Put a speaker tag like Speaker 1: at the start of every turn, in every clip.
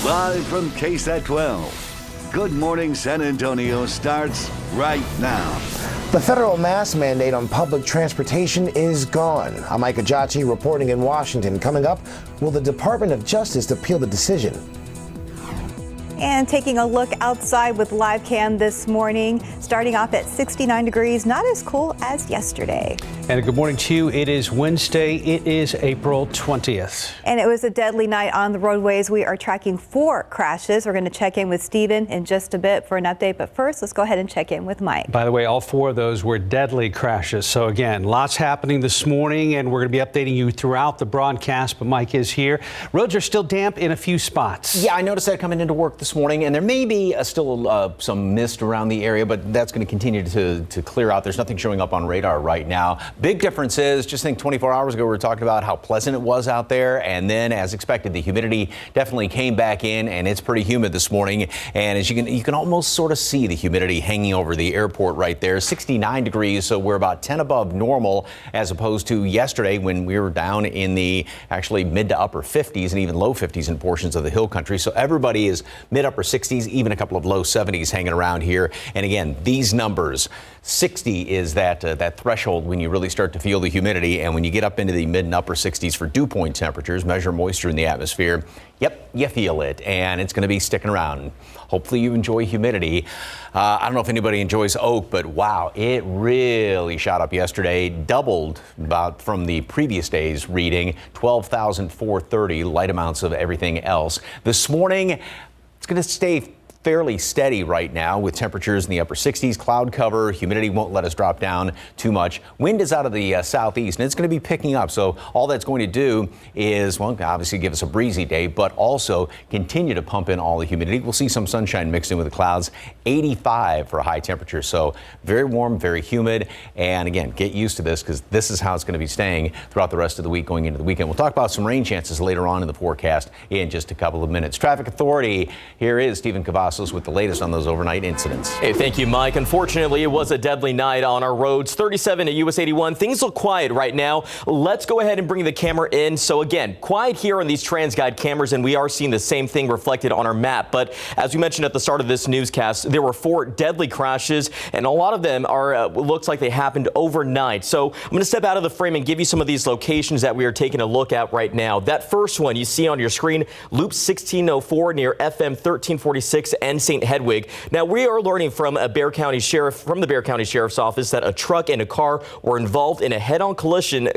Speaker 1: Live from KSAT 12. Good Morning San Antonio starts right now.
Speaker 2: The federal mask mandate on public transportation is gone. I'm Mike Ajachi reporting in Washington. Coming up, will the Department of Justice appeal the decision?
Speaker 3: And taking a look outside with live cam this morning, starting off at 69 degrees, not as cool as yesterday.
Speaker 4: And good morning to you. It is Wednesday. It is April 20th.
Speaker 3: And it was a deadly night on the roadways. We are tracking 4 crashes. We're going to check in with Steven in just a bit for an update. But first, let's go ahead and check in with Mike.
Speaker 4: By the way, all 4 of those were deadly crashes. So again, lots happening this morning, and we're going to be updating you throughout the broadcast. But Mike is here. Roads are still damp in a few spots.
Speaker 5: Yeah, I noticed that coming into work this morning, and there may be still some mist around the area, but that's going to continue to clear out. There's nothing showing up on radar right now. Big difference is, just think 24 hours ago we were talking about how pleasant it was out there, and then as expected the humidity definitely came back in, and it's pretty humid this morning. And as you can almost sort of see the humidity hanging over the airport right there. 69 degrees, so we're about 10 above normal, as opposed to yesterday when we were down in the actually mid to upper 50s and even low 50s in portions of the hill country. So everybody is mid upper 60s, even a couple of low 70s hanging around here. And again, these numbers, 60 is that threshold when you really start to feel the humidity. And when you get up into the mid and upper 60s for dew point temperatures, measure moisture in the atmosphere, yep, you feel it. And it's going to be sticking around. Hopefully you enjoy humidity. I don't know if anybody enjoys oak, but wow, it really shot up yesterday, doubled about from the previous day's reading, 12,430, light amounts of everything else. This morning, it's going to stay fairly steady right now with temperatures in the upper 60s, cloud cover, humidity won't let us drop down too much. Wind is out of the southeast, and it's going to be picking up. So all that's going to do is, well, obviously give us a breezy day, but also continue to pump in all the humidity. We'll see some sunshine mixed in with the clouds. 85 for a high temperature. So very warm, very humid. And again, get used to this because this is how it's going to be staying throughout the rest of the week going into the weekend. We'll talk about some rain chances later on in the forecast in just a couple of minutes. Traffic Authority, here is Stephen Cavazos with the latest on those overnight incidents.
Speaker 6: Hey, thank you, Mike. Unfortunately, it was a deadly night on our roads. 37 at US 81. Things look quiet right now. Let's go ahead and bring the camera in. So again, quiet here on these TransGuide cameras, and we are seeing the same thing reflected on our map. But as we mentioned at the start of this newscast, there were 4 deadly crashes, and a lot of them are looks like they happened overnight. So I'm going to step out of the frame and give you some of these locations that we are taking a look at right now. That first one you see on your screen, Loop 1604 near FM 1346 and St. Hedwig. Now, we are learning from the Bexar County Sheriff's Office that a truck and a car were involved in a head-on collision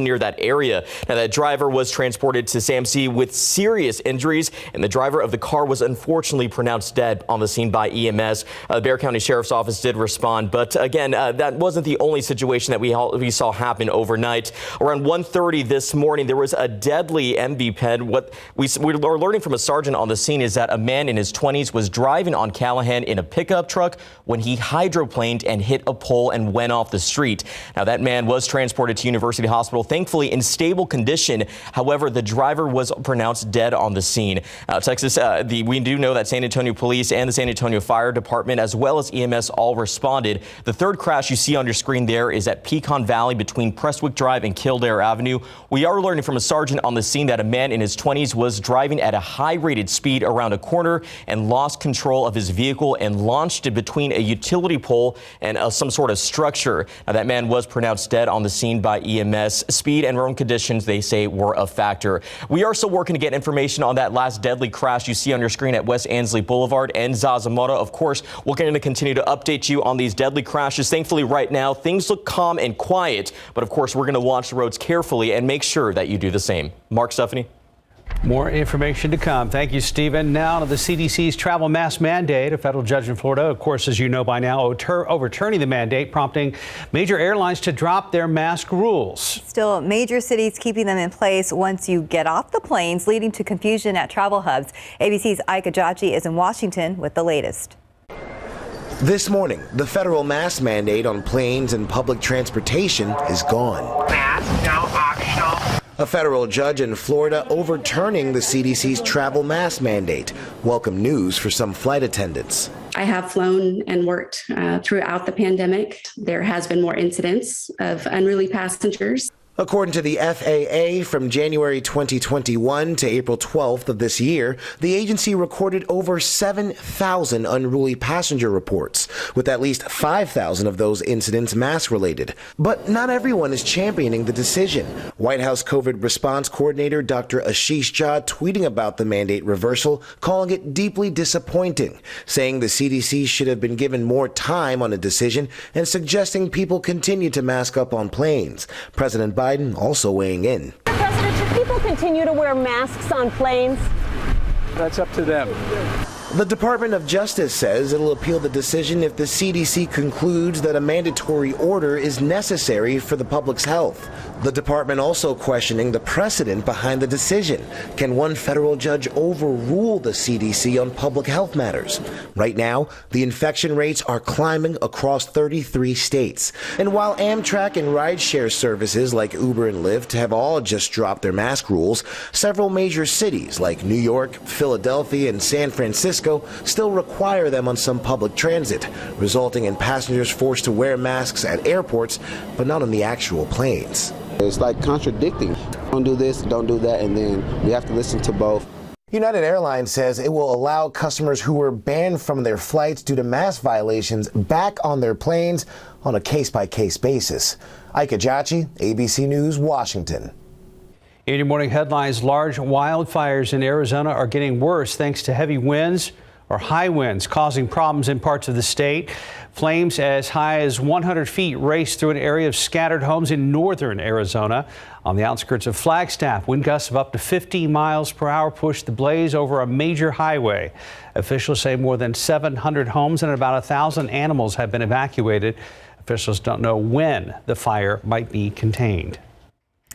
Speaker 6: near that area. Now, that driver was transported to SAMC with serious injuries, and the driver of the car was unfortunately pronounced dead on the scene by EMS. The Bexar County Sheriff's Office did respond, but again, that wasn't the only situation that we saw happen overnight. Around 1:30 this morning, there was a deadly EpiPen. What we're learning from a sergeant on the scene is that a man in his 20s was driving on Callahan in a pickup truck when he hydroplaned and hit a pole and went off the street. Now, that man was transported to University Hospital, thankfully in stable condition. However, the driver was pronounced dead on the scene. We do know that San Antonio Police and the San Antonio Fire Department, as well as EMS, all responded. The third crash you see on your screen there is at Pecan Valley between Prestwick Drive and Kildare Avenue. We are learning from a sergeant on the scene that a man in his 20s was driving at a high-rated speed around a corner and lost control of his vehicle and launched it between a utility pole and some sort of structure. Now, that man was pronounced dead on the scene by EMS. Speed and road conditions, they say, were a factor. We are still working to get information on that last deadly crash you see on your screen at West Ansley Boulevard and Zarzamora. Of course, we're going to continue to update you on these deadly crashes. Thankfully, right now, things look calm and quiet. But of course, we're going to watch the roads carefully and make sure that you do the same. Mark, Stephanie.
Speaker 4: More information to come. Thank you, Stephen. Now to the CDC's travel mask mandate. A federal judge in Florida, of course, as you know by now, overturning the mandate, prompting major airlines to drop their mask rules.
Speaker 3: Still, major cities keeping them in place once you get off the planes, leading to confusion at travel hubs. ABC's Ike Ajachi is in Washington with the latest.
Speaker 2: This morning, the federal mask mandate on planes and public transportation is gone.
Speaker 7: Mask now optional.
Speaker 2: A federal judge in Florida overturning the CDC's travel mask mandate. Welcome news for some flight attendants.
Speaker 8: I have flown and worked throughout the pandemic. There has been more incidents of unruly passengers.
Speaker 2: According to the FAA, from January 2021 to April 12th of this year, the agency recorded over 7,000 unruly passenger reports, with at least 5,000 of those incidents mask-related. But not everyone is championing the decision. White House COVID response coordinator Dr. Ashish Jha tweeting about the mandate reversal, calling it deeply disappointing, saying the CDC should have been given more time on a decision and suggesting people continue to mask up on planes. President Biden also weighing in.
Speaker 8: Mr. President, should people continue to wear masks on planes?
Speaker 9: That's up to them.
Speaker 2: The Department of Justice says it'll appeal the decision if the CDC concludes that a mandatory order is necessary for the public's health. The department also questioning the precedent behind the decision. Can one federal judge overrule the CDC on public health matters? Right now, the infection rates are climbing across 33 states. And while Amtrak and rideshare services like Uber and Lyft have all just dropped their mask rules, several major cities like New York, Philadelphia, and San Francisco still require them on some public transit, resulting in passengers forced to wear masks at airports, but not on the actual planes.
Speaker 10: It's like contradicting. Don't do this, don't do that, and then we have to listen to both.
Speaker 2: United Airlines says it will allow customers who were banned from their flights due to mask violations back on their planes on a case-by-case basis. Ike Ajachi, ABC News, Washington.
Speaker 4: In your morning headlines, large wildfires in Arizona are getting worse thanks to heavy winds or high winds causing problems in parts of the state. Flames as high as 100 feet race through an area of scattered homes in northern Arizona. On the outskirts of Flagstaff, wind gusts of up to 50 miles per hour pushed the blaze over a major highway. Officials say more than 700 homes and about 1,000 animals have been evacuated. Officials don't know when the fire might be contained.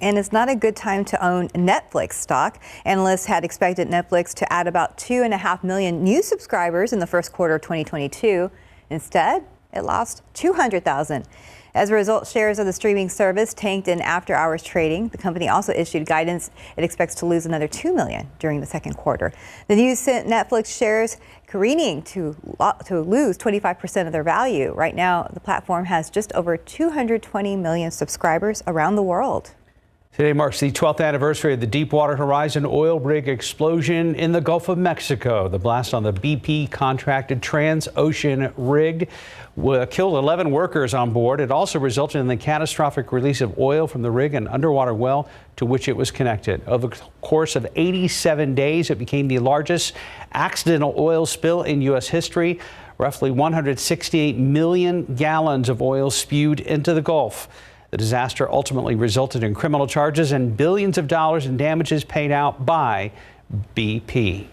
Speaker 3: And it's not a good time to own Netflix stock. Analysts had expected Netflix to add about 2.5 million new subscribers in the first quarter of 2022. Instead, it lost 200,000. As a result, shares of the streaming service tanked in after-hours trading. The company also issued guidance it expects to lose another 2 million during the second quarter. The news sent Netflix shares careening to lose 25% of their value. Right now, the platform has just over 220 million subscribers around the world.
Speaker 4: Today marks the 12th anniversary of the Deepwater Horizon oil rig explosion in the Gulf of Mexico. The blast on the BP-contracted Transocean rig killed 11 workers on board. It also resulted in the catastrophic release of oil from the rig and underwater well to which it was connected. Over the course of 87 days, it became the largest accidental oil spill in U.S. history. Roughly 168 million gallons of oil spewed into the Gulf. The disaster ultimately resulted in criminal charges and billions of dollars in damages paid out by BP.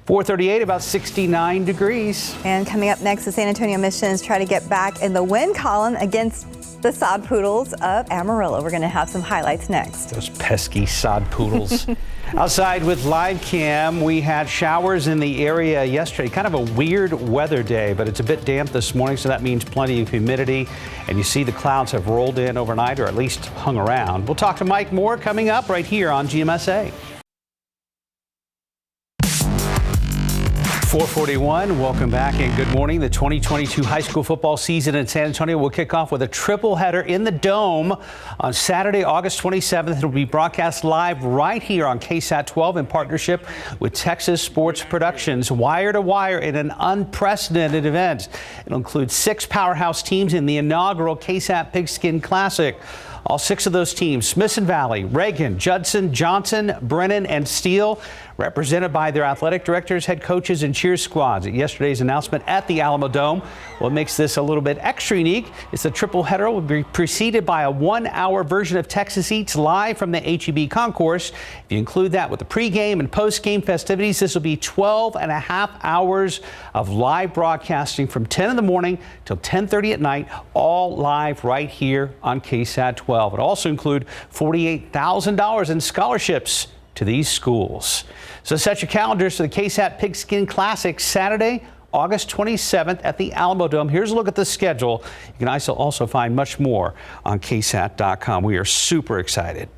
Speaker 4: 438, about 69 degrees.
Speaker 3: And coming up next, the San Antonio Missions try to get back in the win column against the sod poodles of Amarillo. We're going to have some highlights next.
Speaker 4: Those pesky sod poodles. Outside with live cam, we had showers in the area yesterday. Kind of a weird weather day, but it's a bit damp this morning, so that means plenty of humidity. And you see the clouds have rolled in overnight, or at least hung around. We'll talk to Mike Moore coming up right here on GMSA. 441, welcome back and good morning. The 2022 high school football season in San Antonio will kick off with a triple header in the Dome on Saturday, August 27th. It'll be broadcast live right here on KSAT 12 in partnership with Texas Sports Productions, wire to wire in an unprecedented event. It'll include 6 powerhouse teams in the inaugural KSAT Pigskin Classic. All 6 of those teams, Smithson Valley, Reagan, Judson, Johnson, Brennan, and Steele, represented by their athletic directors, head coaches, and cheer squads. At yesterday's announcement at the Alamo Dome, what makes this a little bit extra unique is the triple header will be preceded by a 1-hour version of Texas Eats live from the HEB concourse. If you include that with the pregame and postgame festivities, this will be 12.5 hours of live broadcasting from 10 in the morning till 10:30 at night, all live right here on KSAT 12. It also include $48,000 in scholarships to these schools. So set your calendars for the KSAT Pigskin Classic Saturday, August 27th at the Alamo Dome. Here's a look at the schedule. You can also find much more on KSAT.com. We are super excited.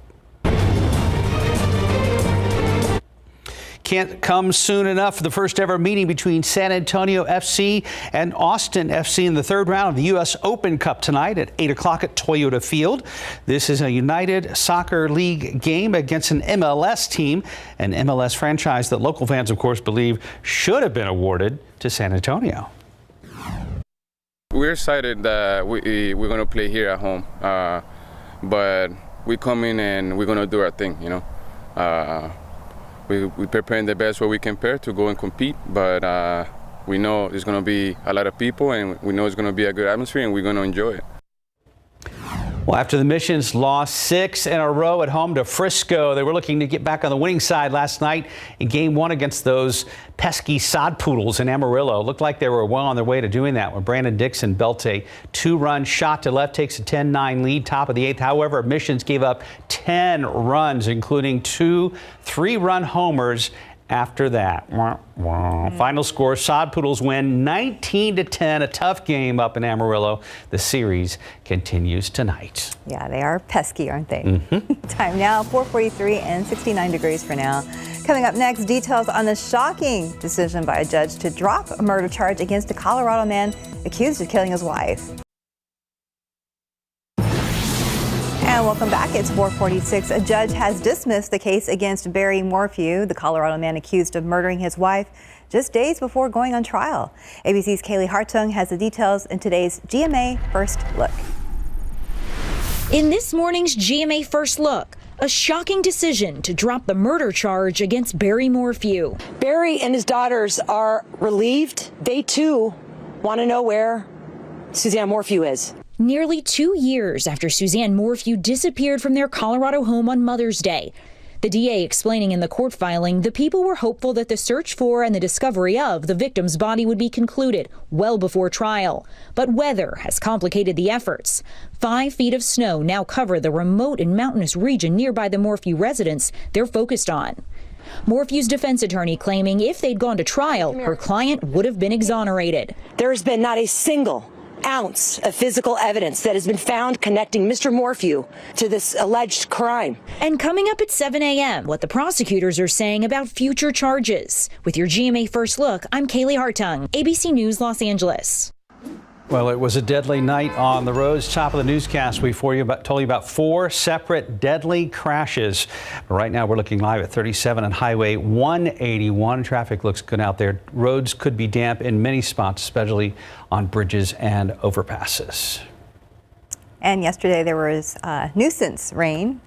Speaker 4: can't come soon enough for the first ever meeting between San Antonio FC and Austin FC in the third round of the U.S. Open Cup tonight at 8 o'clock at Toyota Field. This is a United Soccer League game against an MLS team, an MLS franchise that local fans, of course, believe should have been awarded to San Antonio.
Speaker 11: We're excited that we're going to play here at home, but we come in and we're going to do our thing, you know. We're preparing the best way we can prepare to go and compete, but we know there's going to be a lot of people, and we know it's going to be a good atmosphere, and we're going to enjoy it.
Speaker 4: Well, after the Missions lost 6 in a row at home to Frisco, they were looking to get back on the winning side last night in Game 1 against those pesky sod poodles in Amarillo. Looked like they were well on their way to doing that when Brandon Dixon built a 2-run shot to left, takes a 10-9 lead, top of the 8th. However, Missions gave up 10 runs, including 2 3-run homers after that. Final score, Sod Poodles win 19-10, a tough game up in Amarillo. The series continues tonight.
Speaker 3: Yeah, they are pesky, aren't they? Time now, 4:43 and 69 degrees for now. Coming up next, details on the shocking decision by a judge to drop a murder charge against a Colorado man accused of killing his wife. And welcome back. It's 4:46. A judge has dismissed the case against Barry Morphew, the Colorado man accused of murdering his wife, just days before going on trial. ABC's Kaylee Hartung has the details in today's GMA First Look.
Speaker 12: In this morning's GMA First Look, a shocking decision to drop the murder charge against Barry Morphew.
Speaker 13: Barry and his daughters are relieved. They too want to know where Suzanne Morphew is.
Speaker 12: Nearly 2 years after Suzanne Morphew disappeared from their Colorado home on Mother's Day. The DA explaining in the court filing the people were hopeful that the search for and the discovery of the victim's body would be concluded well before trial. But weather has complicated the efforts. 5 feet of snow now cover the remote and mountainous region nearby the Morphew residence they're focused on. Morphew's defense attorney claiming if they'd gone to trial, her client would have been exonerated.
Speaker 13: There has been not a single ounce of physical evidence that has been found connecting Mr. Morphew to this alleged crime.
Speaker 12: And coming up at 7 a.m., what the prosecutors are saying about future charges. With your GMA First Look, I'm Kaylee Hartung, ABC News, Los Angeles.
Speaker 4: Well, it was a deadly night on the roads. Top of the newscast, we told you about 4 separate deadly crashes. Right now, we're looking live at 37 on Highway 181. Traffic looks good out there. Roads could be damp in many spots, especially on bridges and overpasses.
Speaker 3: And yesterday there was nuisance rain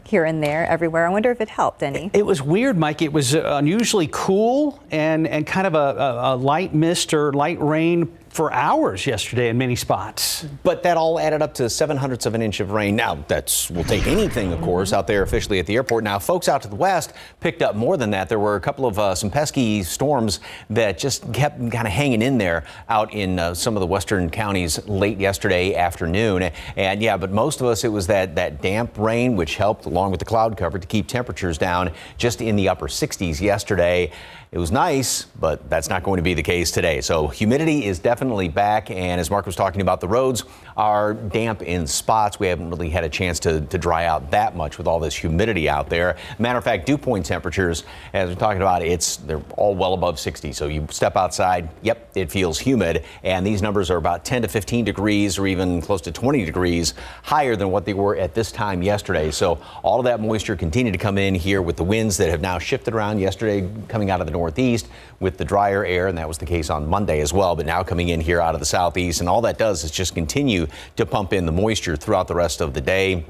Speaker 3: here and there, everywhere. I wonder if it helped any.
Speaker 4: It was weird, Mike. It was unusually cool and kind of a light mist or light rain for hours yesterday in many spots.
Speaker 5: But that all added up to 0.07 of an inch of rain. Now, will take anything, of course, out there officially at the airport. Now, folks out to the west picked up more than that. There were a couple of some pesky storms that just kept kind of hanging in there out in some of the western counties late yesterday afternoon. And yeah, but most of us, it was that damp rain, which helped along with the cloud cover to keep temperatures down just in the upper 60s yesterday. It was nice, but that's not going to be the case today. So humidity is definitely back. And as Mark was talking about, the roads are damp in spots. We haven't really had a chance to dry out that much with all this humidity out there. Matter of fact, dew point temperatures, as we're talking about, they're all well above 60. So you step outside, yep, it feels humid. And these numbers are about 10 to 15 degrees or even close to 20 degrees higher than what they were at this time yesterday. So all of that moisture continued to come in here with the winds that have now shifted around yesterday coming out of the northeast with the drier air, and that was the case on Monday as well, but now coming in here out of the southeast, and all that does is just continue to pump in the moisture throughout the rest of the day.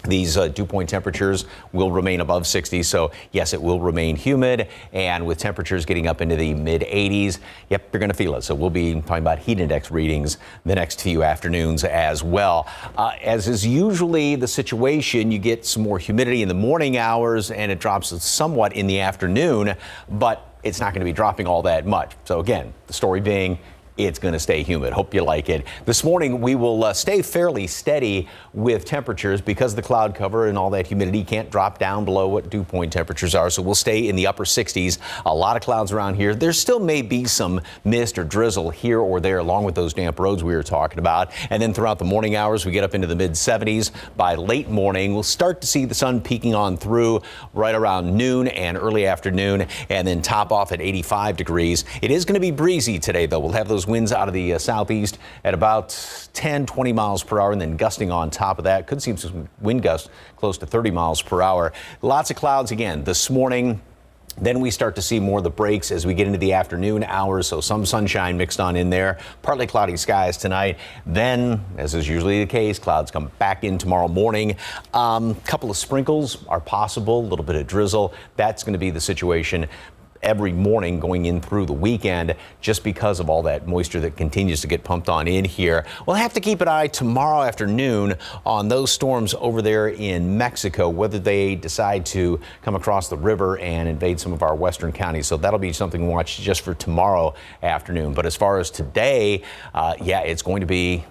Speaker 5: These dew point temperatures will remain above 60, so yes, it will remain humid, and with temperatures getting up into the mid 80s, yep, you're going to feel it. So we'll be talking about heat index readings the next few afternoons as well. As is usually the situation, you get some more humidity in the morning hours, and it drops somewhat in the afternoon, but it's not going to be dropping all that much. So again, the story being, it's going to stay humid. Hope you like it. This morning, we will stay fairly steady with temperatures because the cloud cover and all that humidity can't drop down below what dew point temperatures are. So we'll stay in the upper 60s. A lot of clouds around here. There still may be some mist or drizzle here or there along with those damp roads we were talking about. And then throughout the morning hours, we get up into the mid 70s. By late morning, we'll start to see the sun peeking on through right around noon and early afternoon, and then top off at 85 degrees. It is going to be breezy today, though. We'll have those winds out of the southeast at about 10-20 miles per hour, and then gusting on top of that. Could see some wind gusts close to 30 miles per hour. Lots of clouds again this morning. Then we start to see more of the breaks as we get into the afternoon hours, so some sunshine mixed on in there. Partly cloudy skies tonight. Then, as is usually the case, clouds come back in tomorrow morning. Couple of sprinkles are possible, a little bit of drizzle. That's going to be the situation every morning going in through the weekend, just because of all that moisture that continues to get pumped on in here. We'll have to keep an eye tomorrow afternoon on those storms over there in Mexico, whether they decide to come across the river and invade some of our western counties. So that'll be something to watch just for tomorrow afternoon. But as far as today, yeah, it's going to be,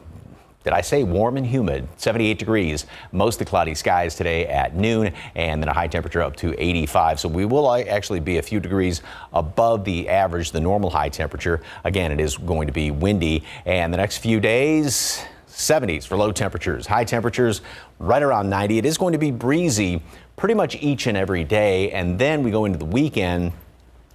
Speaker 5: did I say warm and humid? 78 degrees, mostly cloudy skies today at noon, and then a high temperature up to 85. So we will actually be a few degrees above the average, the normal high temperature. Again, it is going to be windy, and the next few days, 70s for low temperatures, high temperatures right around 90. It is going to be breezy pretty much each and every day, and then we go into the weekend.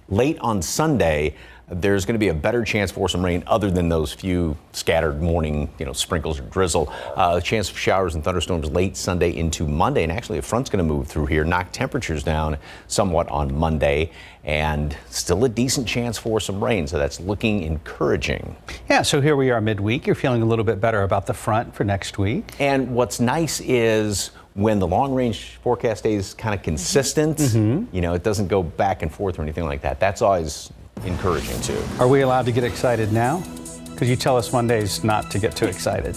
Speaker 5: Late on Sunday, there's going to be a better chance for some rain other than those few scattered morning, sprinkles or drizzle. A chance of showers and thunderstorms late Sunday into Monday. And actually, a front's going to move through here, knock temperatures down somewhat on Monday, and still a decent chance for some rain. So that's looking encouraging.
Speaker 4: Yeah, so here we are midweek. You're feeling a little bit better about the front for next week.
Speaker 5: And what's nice is when the long range forecast stays kind of consistent, it doesn't go back and forth or anything like that. That's always encouraging too.
Speaker 4: Are we allowed to get excited now? Because you tell us Mondays not to get too excited.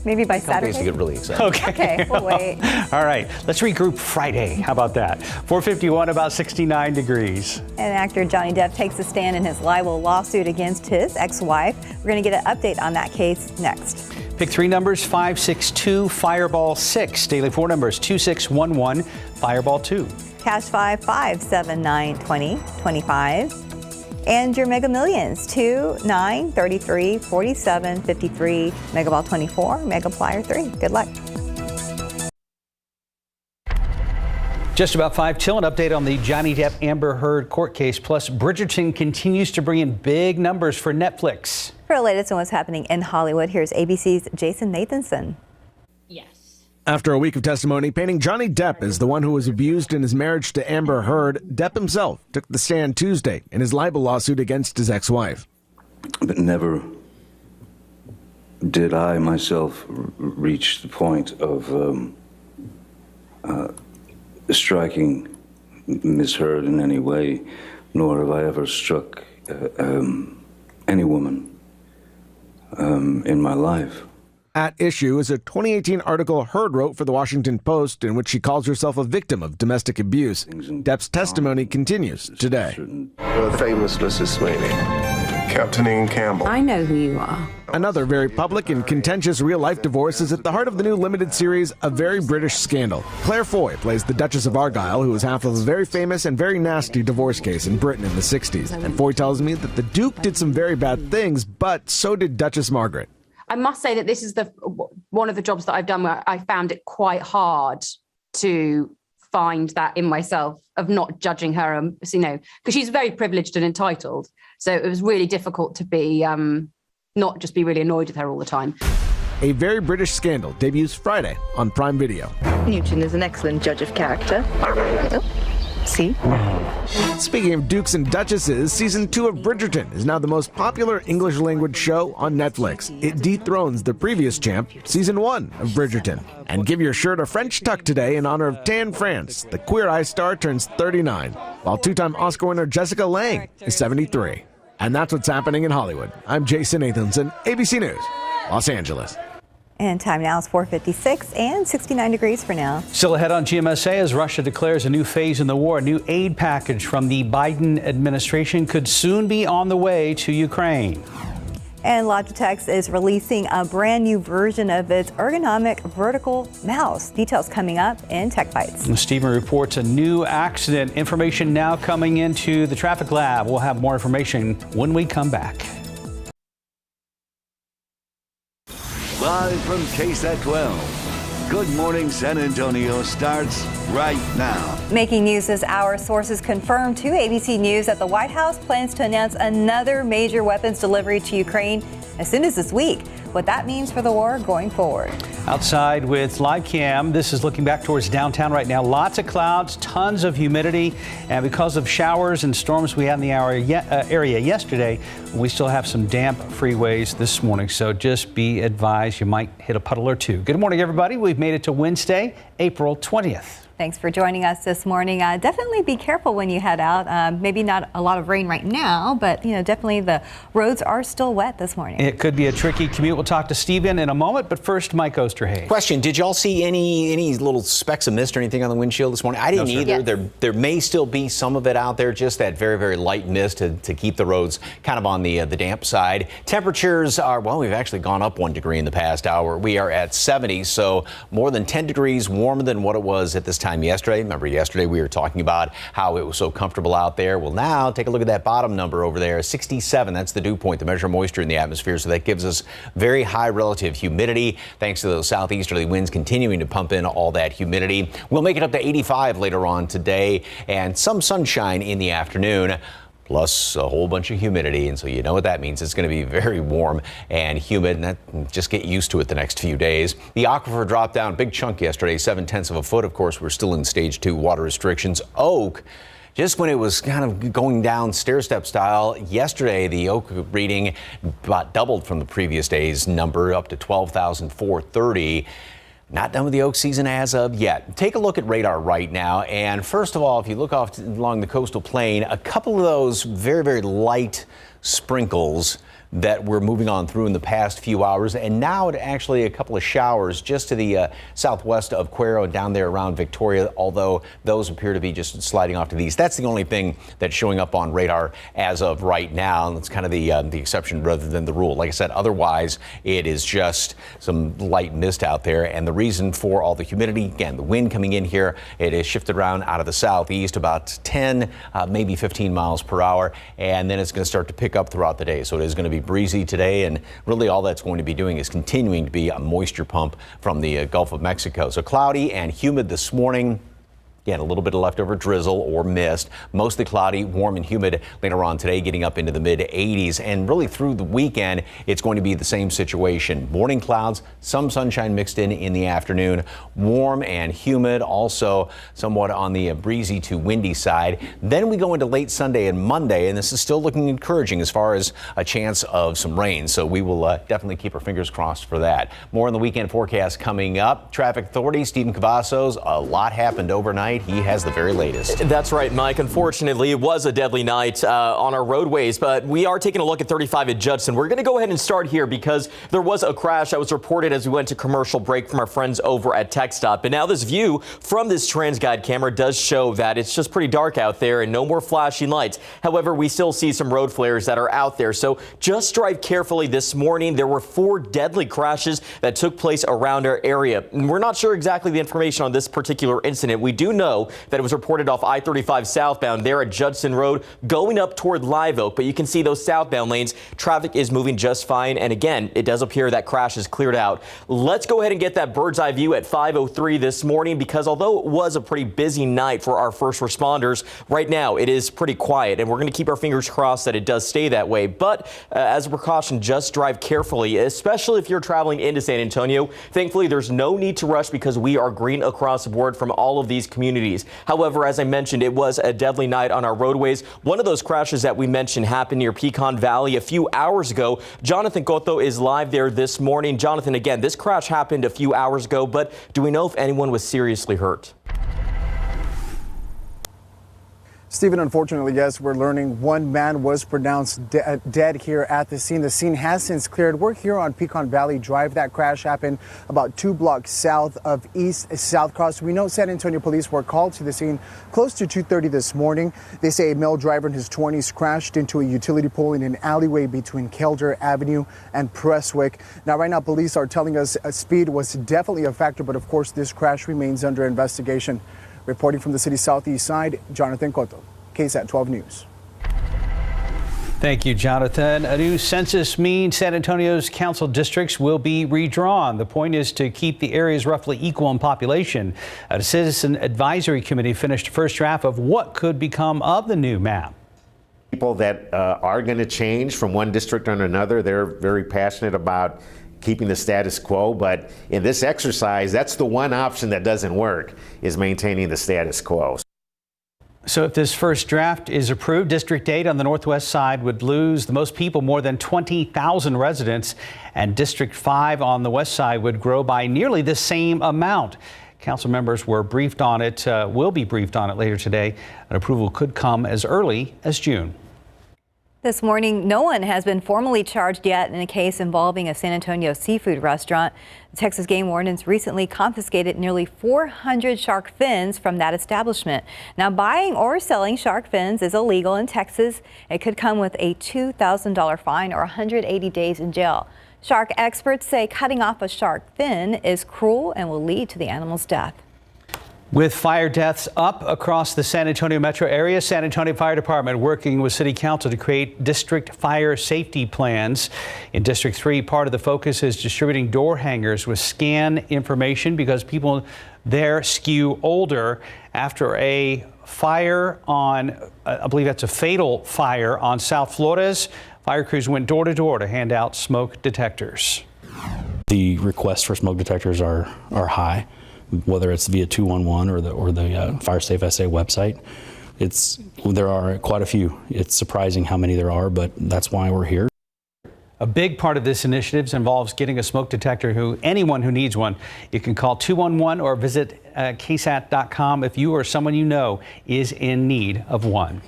Speaker 3: Maybe by Saturday.
Speaker 5: Days to get really excited.
Speaker 3: Okay, we'll wait.
Speaker 4: All right, let's regroup Friday. How about that? 451, about 69 degrees.
Speaker 3: And actor Johnny Depp takes a stand in his libel lawsuit against his ex-wife. We're going to get an update on that case next.
Speaker 4: Pick three numbers, 562, Fireball 6. Daily four numbers, 2611, Fireball 2.
Speaker 3: Cash 5, 5, 7, 9, 20, 25. And your Mega Millions, 2, 9, 33, 47, 53, Mega Ball 24, Mega Plier 3. Good luck.
Speaker 4: Just about 5 till, an update on the Johnny Depp Amber Heard court case. Plus, Bridgerton continues to bring in big numbers for Netflix.
Speaker 3: For the latest on what's happening in Hollywood, here's ABC's Jason Nathanson.
Speaker 14: After a week of testimony painting Johnny Depp as the one who was abused in his marriage to Amber Heard, Depp himself took the stand Tuesday in his libel lawsuit against his ex-wife.
Speaker 15: But never did I myself reach the point of striking Miss Heard in any way, nor have I ever struck any woman in my life.
Speaker 14: At issue is a 2018 article Heard wrote for the Washington Post in which she calls herself a victim of domestic abuse. Depp's testimony continues today.
Speaker 16: The famous Mrs. Sweeney, Captain Ian Campbell.
Speaker 17: I know who you are.
Speaker 14: Another very public and contentious real-life divorce is at the heart of the new limited series, A Very British Scandal. Claire Foy plays the Duchess of Argyll, who was half of a very famous and very nasty divorce case in Britain in the 60s. And Foy tells me that the Duke did some very bad things, but so did Duchess Margaret.
Speaker 17: I must say that this is one of the jobs that I've done where I found it quite hard to find that in myself of not judging her, because she's very privileged and entitled. So it was really difficult to be not just be really annoyed with her all the time.
Speaker 14: A Very British Scandal debuts Friday on Prime Video.
Speaker 18: Newton is an excellent judge of character. See?
Speaker 14: Speaking of dukes and duchesses, season 2 of Bridgerton is now the most popular English language show on Netflix. It dethrones the previous champ, season 1 of Bridgerton. And give your shirt a French tuck today in honor of Tan France. The Queer Eye star turns 39, while two-time Oscar winner Jessica Lange is 73. And that's what's happening in Hollywood. I'm Jason Nathanson, ABC News, Los Angeles.
Speaker 3: And time now is 4:56 and 69 degrees for now.
Speaker 4: Still ahead on GMSA as Russia declares a new phase in the war. A new aid package from the Biden administration could soon be on the way to Ukraine.
Speaker 3: And Logitech is releasing a brand new version of its ergonomic vertical mouse. Details coming up in Tech Bites.
Speaker 4: Stephen reports a new accident. Information now coming into the traffic lab. We'll have more information when we come back.
Speaker 1: Live from KSAT 12. Good Morning San Antonio starts right now.
Speaker 3: Making news this hour, sources confirmed to ABC News that the White House plans to announce another major weapons delivery to Ukraine as soon as this week. What that means for the war going forward.
Speaker 4: Outside with live cam, this is looking back towards downtown right now. Lots of clouds, tons of humidity, and because of showers and storms we had in the area yesterday, we still have some damp freeways this morning. So just be advised, you might hit a puddle or two. Good morning, everybody. We've made it to Wednesday, April 20th.
Speaker 3: Thanks for joining us this morning. Definitely be careful when you head out. Maybe not a lot of rain right now, but definitely the roads are still wet this morning.
Speaker 4: It could be a tricky commute. We'll talk to Stephen in a moment, but first, Mike Osterhage.
Speaker 5: Question: did y'all see any little specks of mist or anything on the windshield this morning? I didn't either.
Speaker 3: Yes.
Speaker 5: There may still be some of it out there, just that very, very light mist to keep the roads kind of on the damp side. Temperatures are, well, we've actually gone up 1 degree in the past hour. We are at 70, so more than 10 degrees warmer than what it was at this time yesterday. Remember, yesterday we were talking about how it was so comfortable out there. Well, now take a look at that bottom number over there, 67. That's the dew point, the measure of moisture in the atmosphere. So that gives us very high relative humidity, thanks to those southeasterly winds continuing to pump in all that humidity. We'll make it up to 85 later on today and some sunshine in the afternoon, plus a whole bunch of humidity. And so you know what that means. It's going to be very warm and humid, and that, just get used to it the next few days. The aquifer dropped down a big chunk yesterday, 0.7 of a foot. Of course, we're still in stage 2 water restrictions. Oak, just when it was kind of going down stair-step style, yesterday the Oak reading about doubled from the previous day's number, up to 12,430. Not done with the Oak season as of yet. Take a look at radar right now. And first of all, if you look off along the coastal plain, a couple of those very, very light sprinkles that we're moving on through in the past few hours, and now actually a couple of showers just to the southwest of Cuero and down there around Victoria, although those appear to be just sliding off to the east. That's the only thing that's showing up on radar as of right now, and it's kind of the exception rather than the rule. Like I said, otherwise it is just some light mist out there, and the reason for all the humidity, again, the wind coming in here, it is shifted around out of the southeast about 10, maybe 15 miles per hour, and then it's going to start to pick up throughout the day. So it is going to be breezy today, and really all that's going to be doing is continuing to be a moisture pump from the Gulf of Mexico. So cloudy and humid this morning. Again, a little bit of leftover drizzle or mist, mostly cloudy, warm and humid later on today, getting up into the mid 80s. And really through the weekend, it's going to be the same situation. Morning clouds, some sunshine mixed in the afternoon, warm and humid, also somewhat on the breezy to windy side. Then we go into late Sunday and Monday, and this is still looking encouraging as far as a chance of some rain. So we will definitely keep our fingers crossed for that. More on the weekend forecast coming up. Traffic authority, Stephen Cavazos, a lot happened overnight. He has the very latest.
Speaker 6: That's right, Mike. Unfortunately, it was a deadly night on our roadways, but we are taking a look at 35 at Judson. We're going to go ahead and start here because there was a crash that was reported as we went to commercial break from our friends over at TechStop. But now this view from this TransGuide camera does show that it's just pretty dark out there and no more flashing lights. However, we still see some road flares that are out there. So just drive carefully this morning. There were 4 deadly crashes that took place around our area. And we're not sure exactly the information on this particular incident. We do know that it was reported off I-35 southbound there at Judson Road going up toward Live Oak, but you can see those southbound lanes. Traffic is moving just fine, and again, it does appear that crash is cleared out. Let's go ahead and get that bird's eye view at 5:03 this morning, because although it was a pretty busy night for our first responders, right now it is pretty quiet, and we're going to keep our fingers crossed that it does stay that way. But as a precaution, just drive carefully, especially if you're traveling into San Antonio. Thankfully, there's no need to rush because we are green across the board from all of these communities. However, as I mentioned, it was a deadly night on our roadways. One of those crashes that we mentioned happened near Pecan Valley a few hours ago. Jonathan Cotto is live there this morning. Jonathan, again, this crash happened a few hours ago, but do we know if anyone was seriously hurt?
Speaker 19: Stephen, unfortunately, yes, we're learning one man was pronounced dead here at the scene. The scene has since cleared. We're here on Pecan Valley Drive. That crash happened about 2 blocks south of East South Cross. We know San Antonio police were called to the scene close to 2:30 this morning. They say a male driver in his 20s crashed into a utility pole in an alleyway between Kelder Avenue and Prestwick. Now, right now, police are telling us speed was definitely a factor, but of course, this crash remains under investigation. Reporting from the city's southeast side, Jonathan Cotto, KSAT 12 News.
Speaker 4: Thank you, Jonathan. A new census means San Antonio's council districts will be redrawn. The point is to keep the areas roughly equal in population. A citizen advisory committee finished first draft of what could become of the new map.
Speaker 20: People that are going to change from one district to another, they're very passionate about keeping the status quo, but in this exercise, that's the one option that doesn't work, is maintaining the status quo.
Speaker 4: So if this first draft is approved, District 8 on the northwest side would lose the most people, more than 20,000 residents, and District 5 on the west side would grow by nearly the same amount. Council members were briefed on it, will be briefed on it later today. An approval could come as early as June.
Speaker 3: This morning, no one has been formally charged yet in a case involving a San Antonio seafood restaurant. The Texas Game Wardens recently confiscated nearly 400 shark fins from that establishment. Now, buying or selling shark fins is illegal in Texas. It could come with a $2,000 fine or 180 days in jail. Shark experts say cutting off a shark fin is cruel and will lead to the animal's death.
Speaker 4: With fire deaths up across the San Antonio metro area, San Antonio Fire Department working with City Council to create district fire safety plans. In District 3, part of the focus is distributing door hangers with scan information because people there skew older. After a fire on, I believe that's a fatal fire on South Flores, fire crews went door to door to hand out smoke detectors.
Speaker 21: The requests for smoke detectors are high. Whether it's via 211 or the Fire Safe SA website, there are quite a few. It's surprising how many there are, but that's why we're here.
Speaker 4: A big part of this initiative involves getting a smoke detector anyone who needs one. You can call 211 or visit KSAT.com if you or someone you know is in need of one.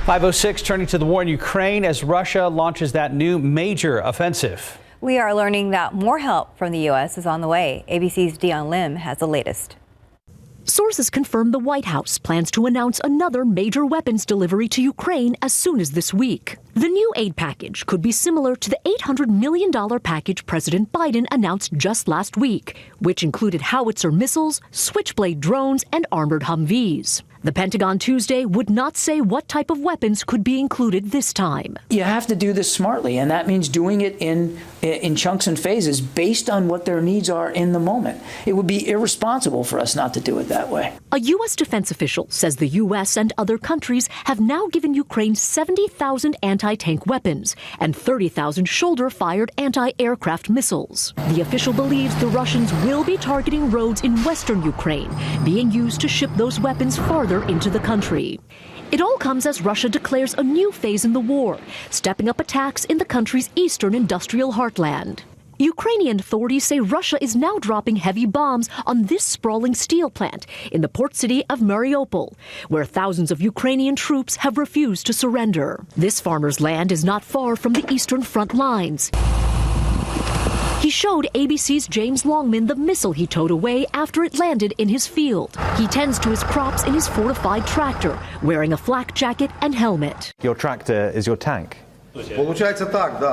Speaker 4: 5:06, turning to the war in Ukraine as Russia launches that new major offensive.
Speaker 3: We are learning that more help from the U.S. is on the way. ABC's Dion Lim has the latest.
Speaker 22: Sources confirm the White House plans to announce another major weapons delivery to Ukraine as soon as this week. The new aid package could be similar to the $800 million package President Biden announced just last week, which included howitzer missiles, Switchblade drones, and armored Humvees. The Pentagon Tuesday would not say what type of weapons could be included this time.
Speaker 23: You have to do this smartly, and that means doing it in chunks and phases based on what their needs are in the moment. It would be irresponsible for us not to do it that way.
Speaker 22: A U.S. defense official says the U.S. and other countries have now given Ukraine 70,000 anti-tank weapons and 30,000 shoulder-fired anti-aircraft missiles. The official believes the Russians will be targeting roads in western Ukraine, being used to ship those weapons farther into the country. It all comes as Russia declares a new phase in the war, stepping up attacks in the country's eastern industrial heartland. Ukrainian authorities say Russia is now dropping heavy bombs on this sprawling steel plant in the port city of Mariupol, where thousands of Ukrainian troops have refused to surrender. This farmer's land is not far from the eastern front lines. He showed ABC's James Longman the missile he towed away after it landed in his field. He tends to his crops in his fortified tractor, wearing a flak jacket and helmet.
Speaker 24: Your tractor is your tank.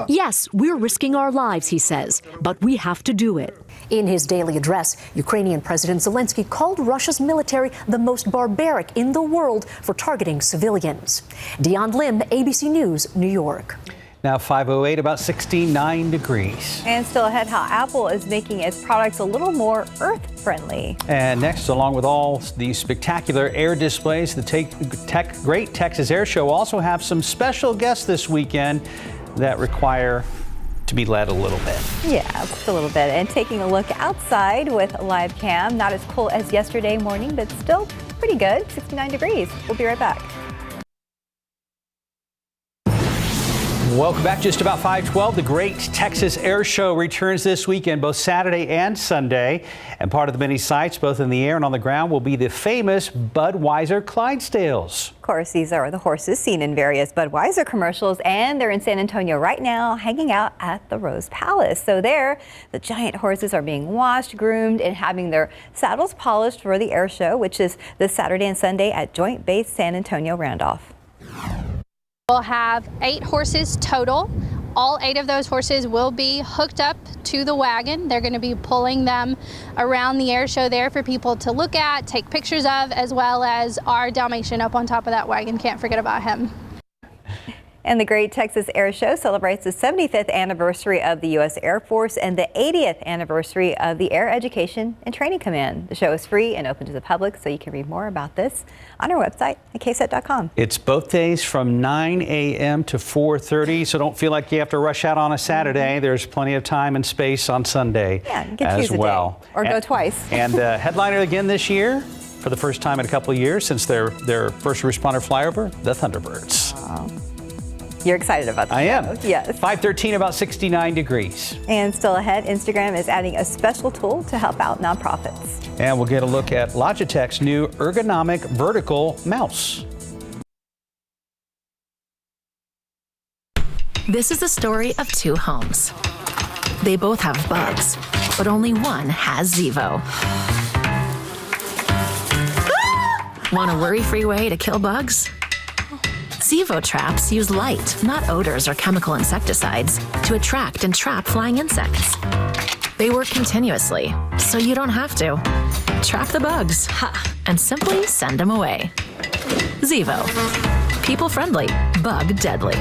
Speaker 22: Yes, we're risking our lives, he says, but we have to do it. In his daily address, Ukrainian President Zelensky called Russia's military the most barbaric in the world for targeting civilians. Dion Lim, ABC News, New York.
Speaker 4: Now 5:08, about 69 degrees.
Speaker 3: And still ahead, how Apple is making its products a little more earth-friendly.
Speaker 4: And next, along with all these spectacular air displays, the Great Texas Air Show also have some special guests this weekend that require to be led a little bit.
Speaker 3: Yeah, just a little bit. And taking a look outside with live cam, not as cool as yesterday morning, but still pretty good, 69 degrees. We'll be right back.
Speaker 4: Welcome back. Just about 5:12. The Great Texas Air Show returns this weekend, both Saturday and Sunday. And part of the many sights, both in the air and on the ground, will be the famous Budweiser Clydesdales.
Speaker 3: Of course, these are the horses seen in various Budweiser commercials, and they're in San Antonio right now, hanging out at the Rose Palace. So there, the giant horses are being washed, groomed, and having their saddles polished for the air show, which is this Saturday and Sunday at Joint Base San Antonio Randolph.
Speaker 7: We'll have 8 horses total. All 8 of those horses will be hooked up to the wagon. They're going to be pulling them around the air show there for people to look at, take pictures of, as well as our Dalmatian up on top of that wagon. Can't forget about him.
Speaker 3: And the Great Texas Air Show celebrates the 75th anniversary of the U.S. Air Force and the 80th anniversary of the Air Education and Training Command. The show is free and open to the public, so you can read more about this on our website at KSAT.com.
Speaker 4: It's both days from 9 a.m. to 4:30, so don't feel like you have to rush out on a Saturday. There's plenty of time and space on Sunday
Speaker 3: you can
Speaker 4: as
Speaker 3: choose a
Speaker 4: well.
Speaker 3: day, or go twice.
Speaker 4: And headliner again this year, for the first time in a couple of years since their first responder flyover, the Thunderbirds.
Speaker 3: Wow. You're excited about that.
Speaker 4: I am.
Speaker 3: Yes.
Speaker 4: 5:13, about 69 degrees.
Speaker 3: And still ahead, Instagram is adding a special tool to help out nonprofits.
Speaker 4: And we'll get a look at Logitech's new ergonomic vertical mouse.
Speaker 8: This is the story of 2 homes. They both have bugs, but only one has Zevo. Want a worry-free way to kill bugs? Zevo traps use light, not odors or chemical insecticides, to attract and trap flying insects. They work continuously, so you don't have to. Trap the bugs and simply send them away. Zevo. People friendly, bug deadly.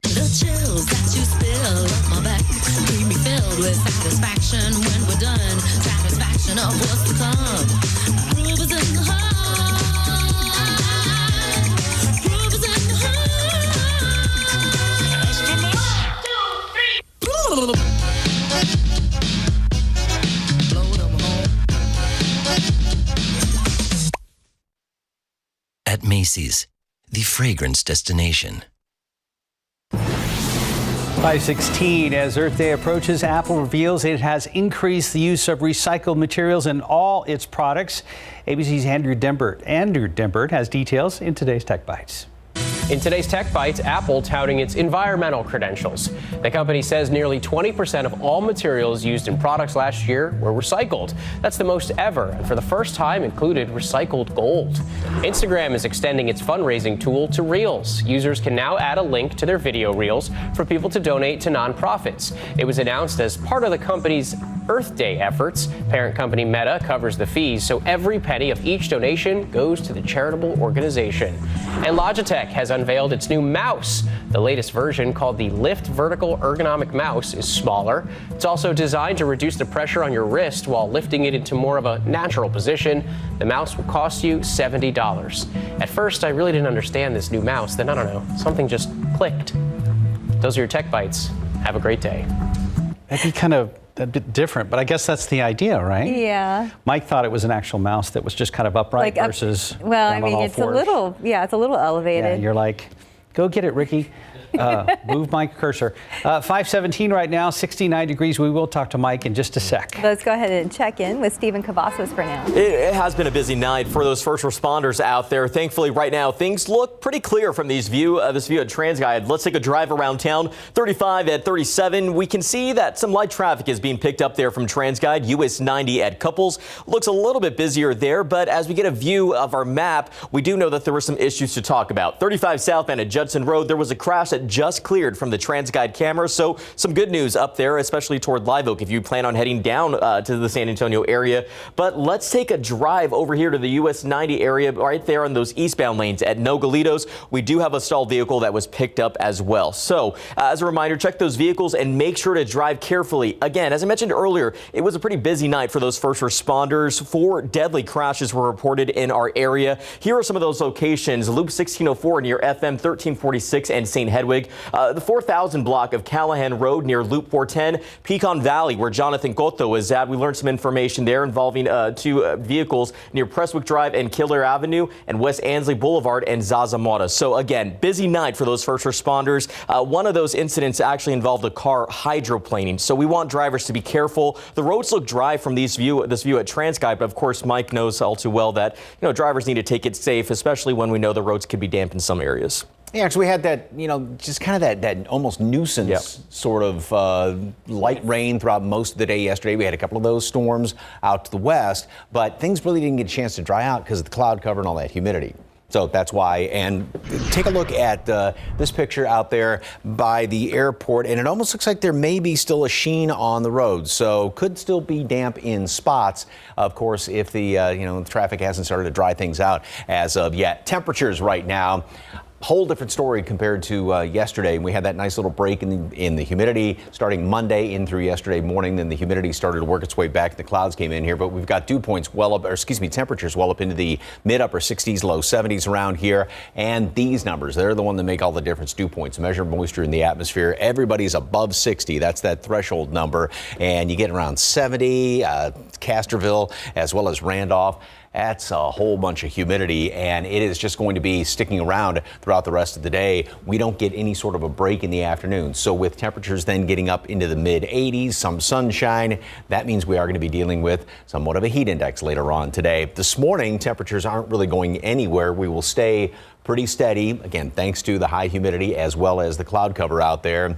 Speaker 9: The chills that you spill up my back leave me filled with satisfaction when we're done. Satisfaction of what's to come. Groove is in the heart.
Speaker 10: At Macy's, the fragrance destination.
Speaker 4: 5:16, as Earth Day approaches, Apple reveals it has increased the use of recycled materials in all its products. ABC's Andrew Dembert has details in today's Tech Bites.
Speaker 25: In today's Tech Bites, Apple touting its environmental credentials. The company says nearly 20% of all materials used in products last year were recycled. That's the most ever, and for the first time included recycled gold. Instagram is extending its fundraising tool to Reels. Users can now add a link to their video reels for people to donate to nonprofits. It was announced as part of the company's Earth Day efforts. Parent company Meta covers the fees, so every penny of each donation goes to the charitable organization. And Logitech has unveiled its new mouse. The latest version, called the Lift Vertical Ergonomic Mouse, is smaller. It's also designed to reduce the pressure on your wrist while lifting it into more of a natural position. The mouse will cost you $70. At first, I really didn't understand this new mouse. Then, I don't know, something just clicked. Those are your Tech Bites. Have a great day.
Speaker 4: That'd be kind of a bit different, but I guess that's the idea, right?
Speaker 3: Yeah.
Speaker 4: Mike thought it was an actual mouse that was just kind of upright versus
Speaker 3: well,
Speaker 4: down
Speaker 3: I mean,
Speaker 4: on all
Speaker 3: it's
Speaker 4: fours.
Speaker 3: it's a little elevated.
Speaker 4: Yeah, you're like, go get it, Ricky. Move my cursor. 5:17 right now, 69 degrees. We will talk to Mike in just a sec.
Speaker 3: Let's go ahead and check in with Stephen Cavazos for now.
Speaker 6: It has been a busy night for those first responders out there. Thankfully, right now, things look pretty clear from this view at TransGuide. Let's take a drive around town. 35 at 37. We can see that some light traffic is being picked up there from TransGuide. US 90 at Couples looks a little bit busier there, but as we get a view of our map, we do know that there were some issues to talk about. 35 southbound at Judson Road, there was a crash that just cleared from the TransGuide camera, so some good news up there, especially toward Live Oak if you plan on heading down to the San Antonio area. But let's take a drive over here to the US 90 area, right there on those eastbound lanes at Nogalitos. We do have a stalled vehicle that was picked up as well. So as a reminder, check those vehicles and make sure to drive carefully. Again, as I mentioned earlier, it was a pretty busy night for those first responders. 4 deadly crashes were reported in our area. Here are some of those locations. Loop 1604 near FM 13 1346 and St. Hedwig. The 4000 block of Callahan Road near Loop 410, Pecan Valley, where Jonathan Cotto is at. We learned some information there involving two vehicles near Prestwick Drive and Killer Avenue and West Ansley Boulevard and Zaza Mota. So again, busy night for those first responders. One of those incidents actually involved a car hydroplaning. So we want drivers to be careful. The roads look dry from this view at TransGuide, but of course Mike knows all too well that drivers need to take it safe, especially when we know the roads could be damp in some areas.
Speaker 5: Yeah, actually, we had that, just kind of that almost nuisance sort of light rain throughout most of the day yesterday. We had a couple of those storms out to the west, but things really didn't get a chance to dry out because of the cloud cover and all that humidity. So that's why. And take a look at this picture out there by the airport, and it almost looks like there may be still a sheen on the road. So could still be damp in spots, of course, if the the traffic hasn't started to dry things out as of yet. Temperatures right now. Whole different story compared to yesterday. We had that nice little break in the humidity starting Monday in through yesterday morning. Then the humidity started to work its way back. The clouds came in here, but we've got temperatures well up into the mid upper 60s, low 70s around here. And these numbers, they're the one that make all the difference. Dew points, measure moisture in the atmosphere. Everybody's above 60. That's that threshold number. And you get around 70, Casterville, as well as Randolph. That's a whole bunch of humidity, and it is just going to be sticking around throughout the rest of the day. We don't get any sort of a break in the afternoon. So with temperatures then getting up into the mid 80s, some sunshine, that means we are going to be dealing with somewhat of a heat index later on today. This morning, temperatures aren't really going anywhere. We will stay pretty steady, again, thanks to the high humidity as well as the cloud cover out there.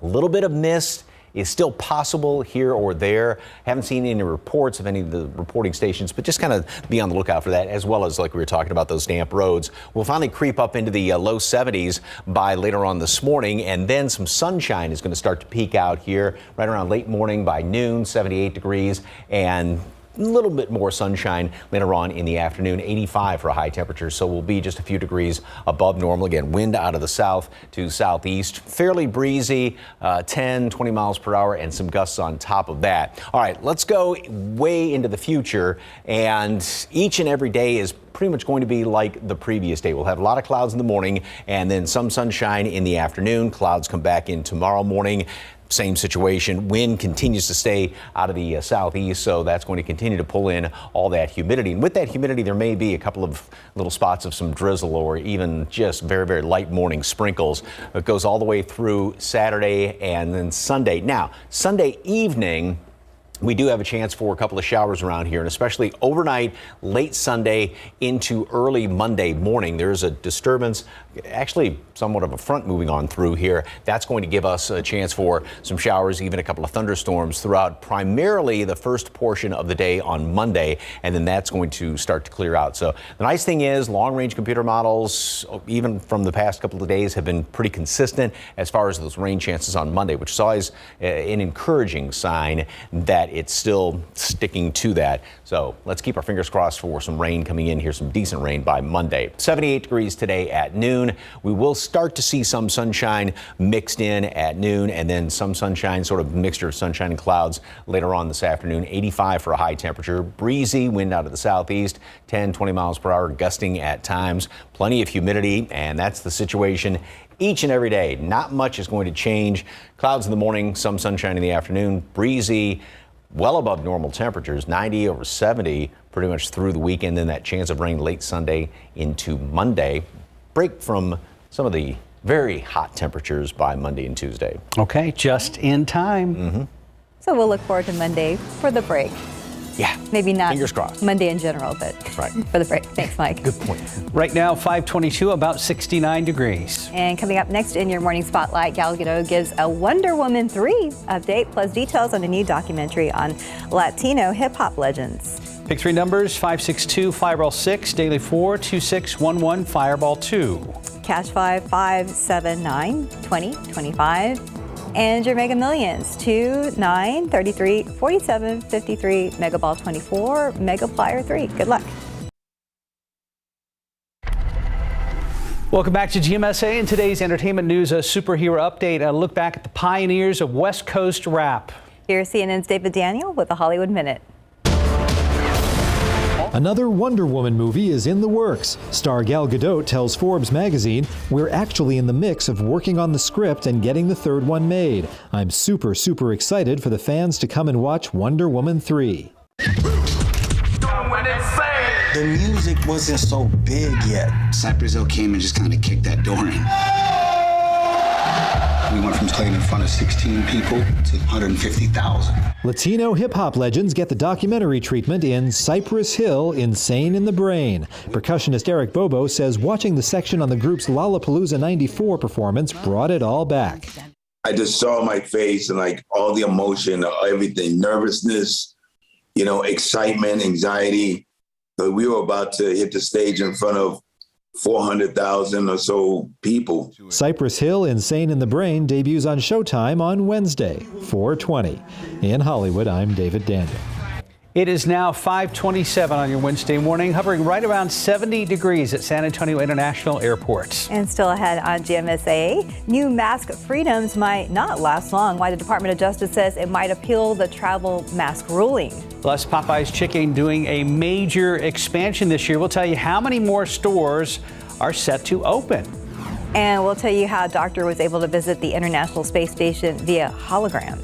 Speaker 5: A little bit of mist is still possible here or there. Haven't seen any reports of any of the reporting stations, but just kind of be on the lookout for that, as well as, like we were talking about, those damp roads. We'll finally creep up into the low 70s by later on this morning, and then some sunshine is going to start to peak out here right around late morning by noon, 78 degrees, and a little bit more sunshine later on in the afternoon, 85 for a high temperature. So we'll be just a few degrees above normal. Again, wind out of the south to southeast, fairly breezy, 10, 20 miles per hour, and some gusts on top of that. All right, let's go way into the future. And each and every day is pretty much going to be like the previous day. We'll have a lot of clouds in the morning and then some sunshine in the afternoon. Clouds come back in tomorrow morning. Same situation. Wind continues to stay out of the southeast, so that's going to continue to pull in all that humidity. And with that humidity, there may be a couple of little spots of some drizzle or even just very, very light morning sprinkles. It goes all the way through Saturday and then Sunday. Now, Sunday evening, we do have a chance for a couple of showers around here, and especially overnight, late Sunday into early Monday morning. There's a disturbance, actually somewhat of a front moving on through here. That's going to give us a chance for some showers, even a couple of thunderstorms throughout primarily the first portion of the day on Monday, and then that's going to start to clear out. So the nice thing is long-range computer models, even from the past couple of days, have been pretty consistent as far as those rain chances on Monday, which is always an encouraging sign that it's still sticking to that. So let's keep our fingers crossed for some rain coming in here, some decent rain by Monday. 78 degrees today at noon. We will start to see some sunshine mixed in at noon, and then some sunshine, sort of mixture of sunshine and clouds later on this afternoon. 85 for a high temperature. Breezy, wind out of the southeast, 10, 20 miles per hour, gusting at times. Plenty of humidity, and that's the situation each and every day. Not much is going to change. Clouds in the morning, some sunshine in the afternoon. Breezy, well above normal temperatures, 90 over 70 pretty much through the weekend. Then that chance of rain late Sunday into Monday. Break from some of the very hot temperatures by Monday and Tuesday.
Speaker 4: Okay, just in time.
Speaker 5: Mm-hmm.
Speaker 3: So we'll look forward to Monday for the break.
Speaker 5: Yeah.
Speaker 3: Maybe not
Speaker 5: Fingers crossed.
Speaker 3: Monday in general, but for the break. Thanks, Mike.
Speaker 5: Good point.
Speaker 4: Right now, 522, about 69 degrees.
Speaker 3: And coming up next in your morning spotlight, Gal Gadot gives a Wonder Woman 3 update, plus details on a new documentary on Latino hip hop legends.
Speaker 4: Pick 3 numbers, 562, Fireball 6, Daily 4, 2611, Fireball 2.
Speaker 3: Cash 5, 579, 20, 25. And your Mega Millions, 2, 9, 33, 47, 53, Mega Ball 24, Mega Plier 3. Good luck.
Speaker 4: Welcome back to GMSA. In today's entertainment news, a superhero update, a look back at the pioneers of West Coast rap.
Speaker 3: Here's CNN's David Daniel with the Hollywood Minute.
Speaker 2: Another Wonder Woman movie is in the works. Star Gal Gadot tells Forbes magazine, "We're actually in the mix of working on the script and getting the third one made. I'm super excited for the fans to come and watch Wonder Woman 3.
Speaker 11: The music wasn't so big yet. Cypress Hill came and just kind of kicked that door in. We went from playing in front of 16 people to 150,000.
Speaker 2: Latino hip-hop legends get the documentary treatment in Cypress Hill, Insane in the Brain. Percussionist Eric Bobo says watching the section on the group's Lollapalooza 94 performance brought it all back.
Speaker 12: I just saw my face and like all the emotion, everything, nervousness, excitement, anxiety. But we were about to hit the stage in front of 400,000 or so people.
Speaker 2: Cypress Hill, Insane in the Brain debuts on Showtime on Wednesday, 4/20. In Hollywood, I'm David Daniel.
Speaker 4: It is now 5:27 on your Wednesday morning, hovering right around 70 degrees at San Antonio International Airport.
Speaker 3: And still ahead on GMSA, new mask freedoms might not last long. Why the Department of Justice says it might appeal the travel mask ruling.
Speaker 4: Plus, Popeye's Chicken doing a major expansion this year. We'll tell you how many more stores are set to open.
Speaker 3: And we'll tell you how a doctor was able to visit the International Space Station via hologram.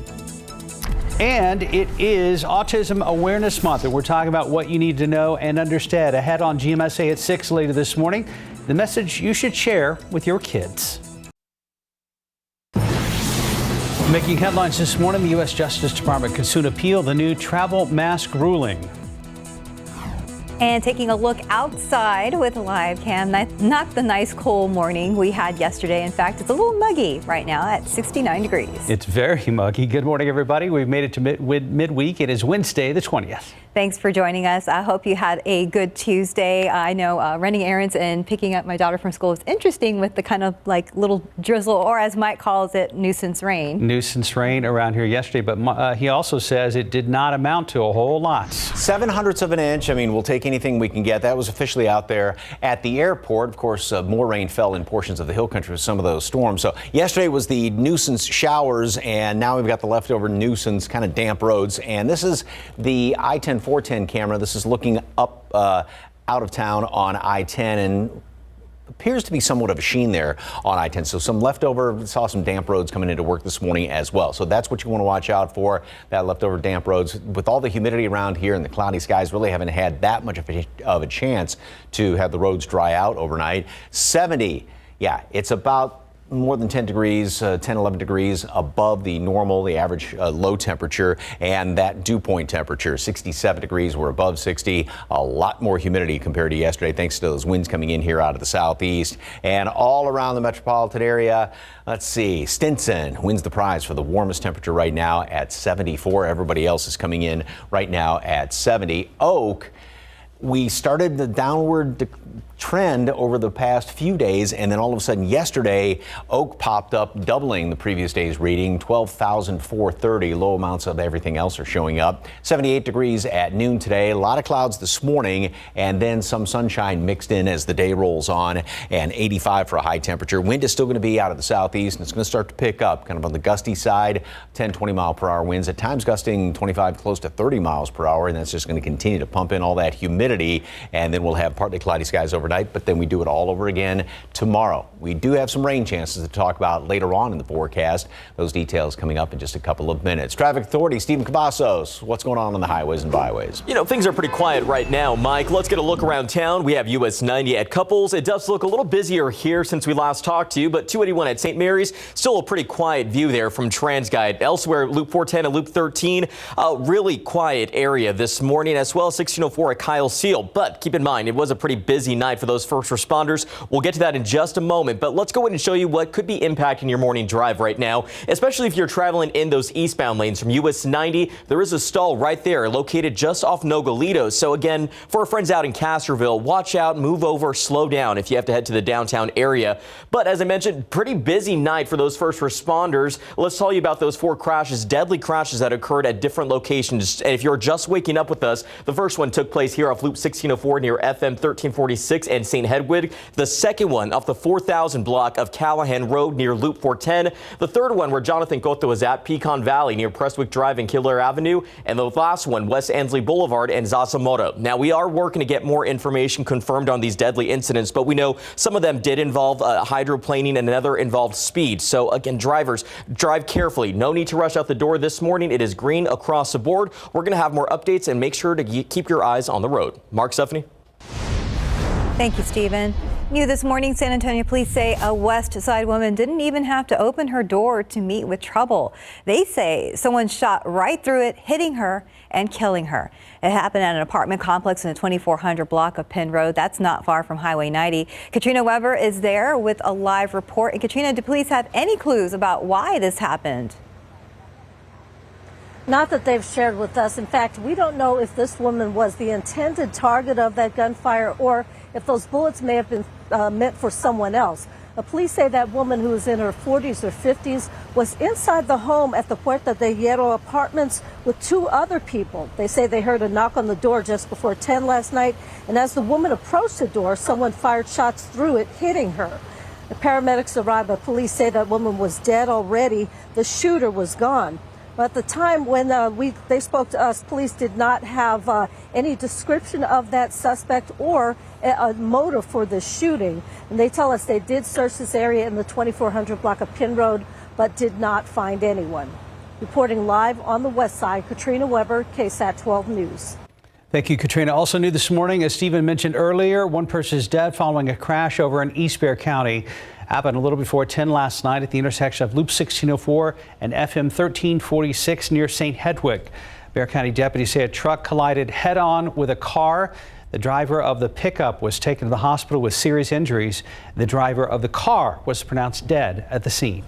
Speaker 4: And it is Autism Awareness Month, and we're talking about what you need to know and understand. Ahead on GMSA at 6 later this morning, the message you should share with your kids. Making headlines this morning, the U.S. Justice Department could soon appeal the new travel mask ruling.
Speaker 3: And taking a look outside with a live cam, not the nice cold morning we had yesterday. In fact, it's a little muggy right now at 69 degrees.
Speaker 4: It's very muggy. Good morning, everybody. We've made it to midweek. It is Wednesday, the 20th.
Speaker 3: Thanks for joining us. I hope you had a good Tuesday. I know running errands and picking up my daughter from school is interesting with the kind of like little drizzle, or as Mike calls it, nuisance rain.
Speaker 4: Nuisance rain around here yesterday, but he also says it did not amount to a whole lot.
Speaker 5: 0.07 of an inch. I mean, we'll take anything we can get. That was officially out there at the airport. Of course, more rain fell in portions of the hill country with some of those storms. So yesterday was the nuisance showers, and now we've got the leftover nuisance kind of damp roads. And this is the I-10 410 camera. This is looking up out of town on I-10, and appears to be somewhat of a sheen there on I-10. So some leftover, saw some damp roads coming into work this morning as well. So that's what you want to watch out for, that leftover damp roads. With all the humidity around here and the cloudy skies, really haven't had that much of a chance to have the roads dry out overnight. 70, yeah, it's about more than 10 degrees, 10, 11 degrees above the normal, the average low temperature, and that dew point temperature, 67 degrees. We're above 60. A lot more humidity compared to yesterday, thanks to those winds coming in here out of the southeast. And all around the metropolitan area, let's see, Stinson wins the prize for the warmest temperature right now at 74. Everybody else is coming in right now at 70. Oak, we started the downward trend over the past few days, and then all of a sudden yesterday, Oak popped up, doubling the previous day's reading, 12,430. Low amounts of everything else are showing up. 78 degrees at noon today. A lot of clouds this morning, and then some sunshine mixed in as the day rolls on, and 85 for a high temperature. Wind is still going to be out of the southeast, and it's going to start to pick up kind of on the gusty side. 10, 20 mile per hour winds, at times gusting 25 close to 30 miles per hour, and that's just going to continue to pump in all that humidity, and then we'll have partly cloudy skies overnight, but then we do it all over again tomorrow. We do have some rain chances to talk about later on in the forecast. Those details coming up in just a couple of minutes. Traffic Authority, Stephen Cavazos, what's going on the highways and byways?
Speaker 6: You know, things are pretty quiet right now, Mike. Let's get a look around town. We have US 90 at Couples. It does look a little busier here since we last talked to you, but 281 at St. Mary's, still a pretty quiet view there from TransGuide. Elsewhere, Loop 410 and Loop 13, a really quiet area this morning, as well as 1604 at Kyle Seal. But keep in mind, it was a pretty busy night for those first responders. We'll get to that in just a moment, but let's go ahead and show you what could be impacting your morning drive right now, especially if you're traveling in those eastbound lanes from US 90. There is a stall right there located just off Nogalitos. So again, for our friends out in Castroville, watch out, move over, slow down if you have to head to the downtown area. But as I mentioned, pretty busy night for those first responders. Let's tell you about those 4 crashes, deadly crashes that occurred at different locations. And if you're just waking up with us, the first one took place here off Loop 1604 near FM 1346 and St. Hedwig. The second one off the 4000 block of Callahan Road near Loop 410. The third one where Jonathan Cotto was at Pecan Valley near Prestwick Drive and Killer Avenue. And the last one, West Ansley Boulevard and Zasamoto. Now, we are working to get more information confirmed on these deadly incidents, but we know some of them did involve hydroplaning and another involved speed. So again, drivers, drive carefully. No need to rush out the door this morning. It is green across the board. We're going to have more updates and make sure to keep your eyes on the road. Mark, Stephanie.
Speaker 3: Thank you, Stephen. New this morning, San Antonio police say a West Side woman didn't even have to open her door to meet with trouble. They say someone shot right through it, hitting her and killing her. It happened at an apartment complex in the 2400 block of Penn Road. That's not far from Highway 90. Katrina Weber is there with a live report. And Katrina, do police have any clues about why this happened?
Speaker 13: Not that they've shared with us. In fact, we don't know if this woman was the intended target of that gunfire or if those bullets may have been meant for someone else. The police say that woman, who was in her 40s or 50s, was inside the home at the Puerta de Hierro apartments with two other people. They say they heard a knock on the door just before 10 last night, and as the woman approached the door, someone fired shots through it, hitting her. The paramedics arrived, but police say that woman was dead already. The shooter was gone. But at the time when they spoke to us, police did not have any description of that suspect or a motive for the shooting. And they tell us they did search this area in the 2400 block of Penn Road, but did not find anyone. Reporting live on the west side, Katrina Weber, KSAT 12 News.
Speaker 4: Thank you, Katrina. Also new this morning, as Stephen mentioned earlier, one person is dead following a crash over in East Bexar County. Happened a little before 10 last night at the intersection of Loop 1604 and FM 1346 near St. Hedwig. Bexar County deputies say a truck collided head-on with a car. The driver of the pickup was taken to the hospital with serious injuries. The driver of the car was pronounced dead at the scene.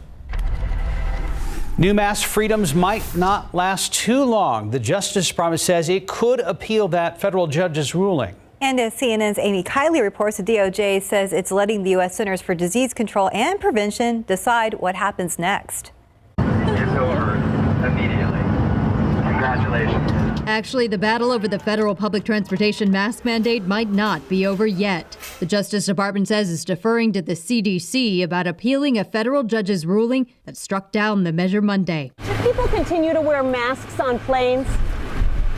Speaker 4: New mask freedoms might not last too long. The Justice Department says it could appeal that federal judge's ruling.
Speaker 3: And as CNN's Amy Kiley reports, the DOJ says it's letting the U.S. Centers for Disease Control and Prevention decide what happens next.
Speaker 15: It's over immediately. Congratulations.
Speaker 16: Actually, the battle over the federal public transportation mask mandate might not be over yet. The Justice Department says it's deferring to the CDC about appealing a federal judge's ruling that struck down the measure Monday.
Speaker 17: Should people continue to wear masks on planes?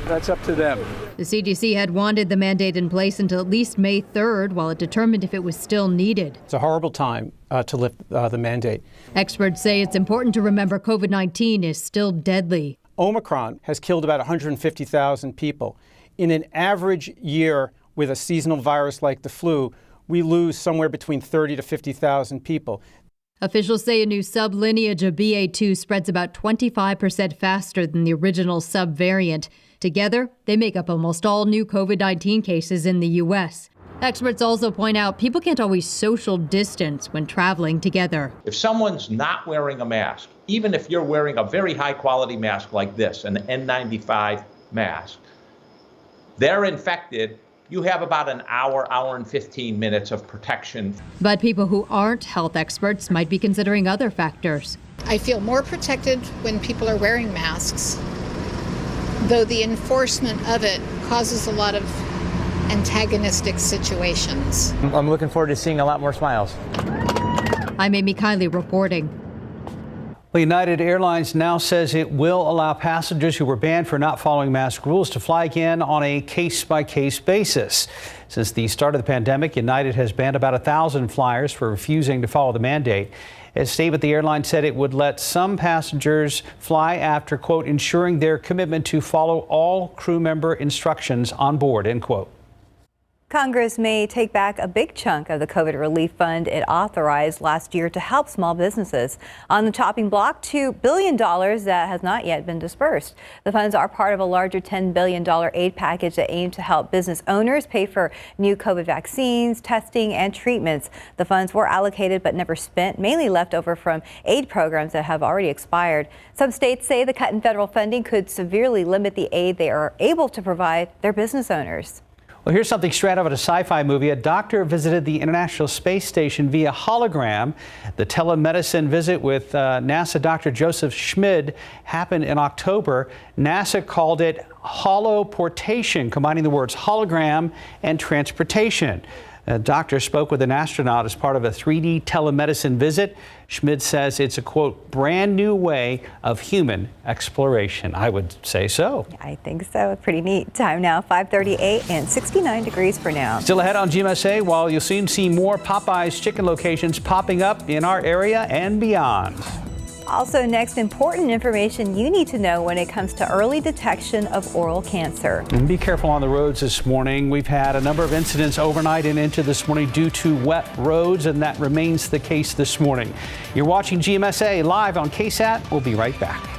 Speaker 18: That's up to them.
Speaker 16: The CDC had wanted the mandate in place until at least May 3rd, while it determined if it was still needed.
Speaker 18: It's a horrible time to lift the mandate.
Speaker 16: Experts say it's important to remember COVID-19 is still deadly.
Speaker 18: Omicron has killed about 150,000 people. In an average year with a seasonal virus like the flu, we lose somewhere between 30 to 50,000 people.
Speaker 16: Officials say a new sublineage of BA2 spreads about 25% faster than the original subvariant. Together, they make up almost all new COVID-19 cases in the U.S. Experts also point out people can't always social distance when traveling together.
Speaker 26: If someone's not wearing a mask, even if you're wearing a very high quality mask like this, an N95 mask, they're infected. You have about an hour and 15 minutes of protection.
Speaker 16: But people who aren't health experts might be considering other factors.
Speaker 27: I feel more protected when people are wearing masks, though the enforcement of it causes a lot of antagonistic situations.
Speaker 28: I'm looking forward to seeing a lot more smiles.
Speaker 16: I'm Amy Kiley reporting.
Speaker 4: Well, United Airlines now says it will allow passengers who were banned for not following mask rules to fly again on a case-by-case basis. Since the start of the pandemic, United has banned about 1,000 flyers for refusing to follow the mandate. A statement, the airline said it would let some passengers fly after, quote, ensuring their commitment to follow all crew member instructions on board, end quote.
Speaker 3: Congress may take back a big chunk of the COVID relief fund it authorized last year to help small businesses. On the chopping block, $2 billion that has not yet been dispersed. The funds are part of a larger $10 billion aid package that aims to help business owners pay for new COVID vaccines, testing, and treatments. The funds were allocated but never spent, mainly left over from aid programs that have already expired. Some states say the cut in federal funding could severely limit the aid they are able to provide their business owners.
Speaker 4: Well, here's something straight out of a sci-fi movie. A doctor visited the International Space Station via hologram. The telemedicine visit with NASA Dr. Joseph Schmid happened in October. NASA called it holoportation, combining the words hologram and transportation. A doctor spoke with an astronaut as part of a 3D telemedicine visit. Schmid says it's a, quote, brand new way of human exploration. I would say so.
Speaker 3: I think so. Pretty neat. Time now, 5:38 and 69 degrees for now.
Speaker 4: Still ahead on GMSA, while you'll soon see more Popeyes chicken locations popping up in our area and beyond.
Speaker 3: Also next, important information you need to know when it comes to early detection of oral cancer.
Speaker 4: And be careful on the roads this morning. We've had a number of incidents overnight and into this morning due to wet roads, and that remains the case this morning. You're watching GMSA live on KSAT. We'll be right back.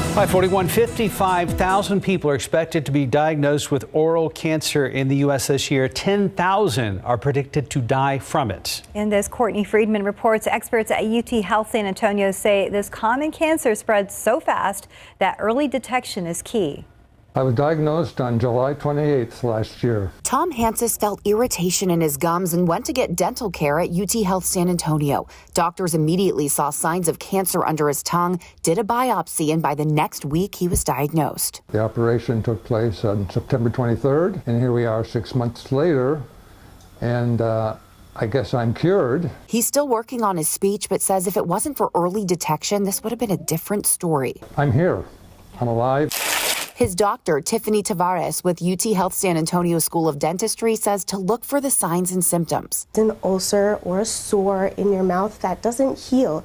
Speaker 4: 541, 55,000 people are expected to be diagnosed with oral cancer in the U.S. this year. 10,000 are predicted to die from it.
Speaker 3: And as Courtney Friedman reports, experts at UT Health San Antonio say this common cancer spreads so fast that early detection is key.
Speaker 1: I was diagnosed on July 28th last year.
Speaker 14: Tom Hansis felt irritation in his gums and went to get dental care at UT Health San Antonio. Doctors immediately saw signs of cancer under his tongue, did a biopsy, and by the next week he was diagnosed.
Speaker 1: The operation took place on September 23rd, and here we are 6 months later, and I guess I'm cured.
Speaker 14: He's still working on his speech, but says if it wasn't for early detection, this would have been a different story.
Speaker 1: I'm here. I'm alive.
Speaker 14: His doctor, Tiffany Tavares with UT Health San Antonio School of Dentistry, says to look for the signs and symptoms.
Speaker 19: An ulcer or a sore in your mouth that doesn't heal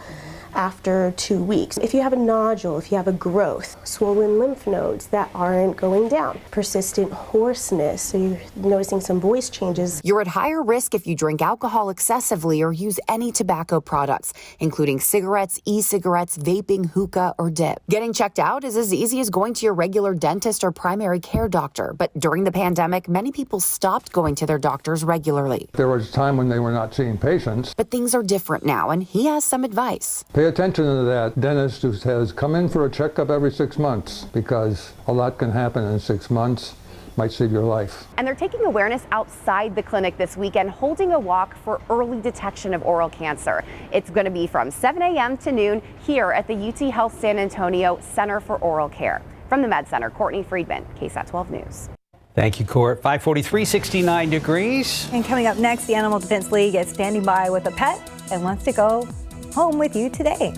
Speaker 19: after 2 weeks. If you have a nodule, if you have a growth, swollen lymph nodes that aren't going down, persistent hoarseness, so you're noticing some voice changes.
Speaker 14: You're at higher risk if you drink alcohol excessively or use any tobacco products, including cigarettes, e-cigarettes, vaping, hookah, or dip. Getting checked out is as easy as going to your regular dentist or primary care doctor. But during the pandemic, many people stopped going to their doctors regularly.
Speaker 1: There was a time when they were not seeing patients.
Speaker 14: But things are different now, and he has some advice.
Speaker 1: Pay attention to that dentist who says come in for a checkup every 6 months, because a lot can happen in 6 months, might save your life.
Speaker 20: And they're taking awareness outside the clinic this weekend, holding a walk for early detection of oral cancer. It's going to be from 7 a.m. to noon here at the UT Health San Antonio Center for Oral Care. From the Med Center, Courtney Friedman, KSAT 12 News.
Speaker 4: Thank you, Court. 543, 69 degrees.
Speaker 3: And coming up next, the Animal Defense League is standing by with a pet and wants to go home with you today.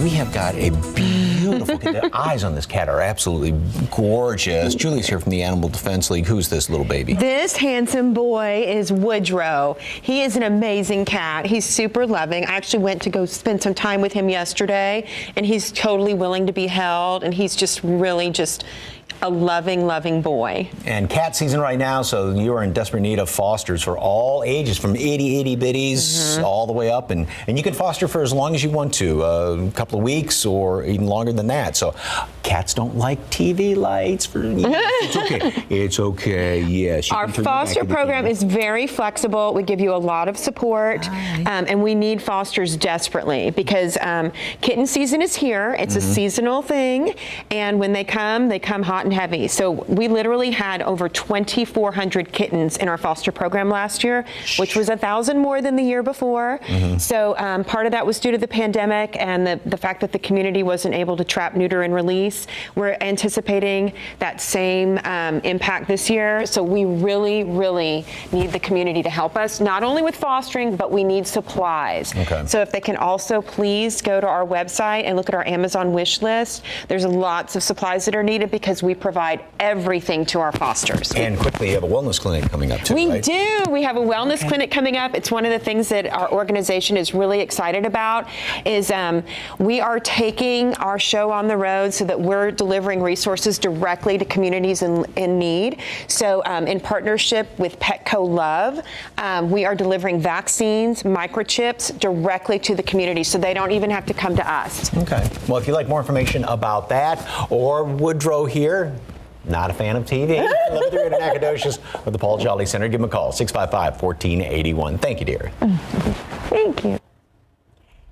Speaker 5: We have got a beautiful cat. The eyes on this cat are absolutely gorgeous. Julie's here from the Animal Defense League. Who's this little baby?
Speaker 21: This handsome boy is Woodrow. He is an amazing cat. He's super loving. I actually went to go spend some time with him yesterday, and he's totally willing to be held, and he's just really just a loving, loving boy.
Speaker 5: And cat season right now, so you are in desperate need of fosters for all ages, from itty bitties all the way up, and you can foster for as long as you want to, a couple of weeks or even longer than that. So cats don't like TV lights. It's okay. It's okay. Yes.
Speaker 21: Our foster program is very flexible. We give you a lot of support, and we need fosters desperately because kitten season is here. It's a seasonal thing, and when they come hot and heavy. So we literally had over 2,400 kittens in our foster program last year, which was 1,000 more than the year before. So part of that was due to the pandemic and the fact that the community wasn't able to trap, neuter, and release. We're anticipating that same impact this year. So we really, really need the community to help us, not only with fostering, but we need supplies. So if they can also please go to our website and look at our Amazon wish list, there's lots of supplies that are needed because we provide everything to our fosters.
Speaker 5: And quickly, you have a wellness clinic coming up too,
Speaker 21: We
Speaker 5: right?
Speaker 21: do. We have a wellness clinic coming up. It's one of the things that our organization is really excited about is we are taking our show on the road so that we're delivering resources directly to communities in need. So in partnership with Petco Love, we are delivering vaccines, microchips directly to the community so they don't even have to come to us.
Speaker 5: Okay. Well, if you'd like more information about that or Woodrow here, not a fan of TV, 11:30 in Nacogdoches or the Paul Jolly Center, give them a call, 655-1481. Thank you, dear.
Speaker 21: Thank you.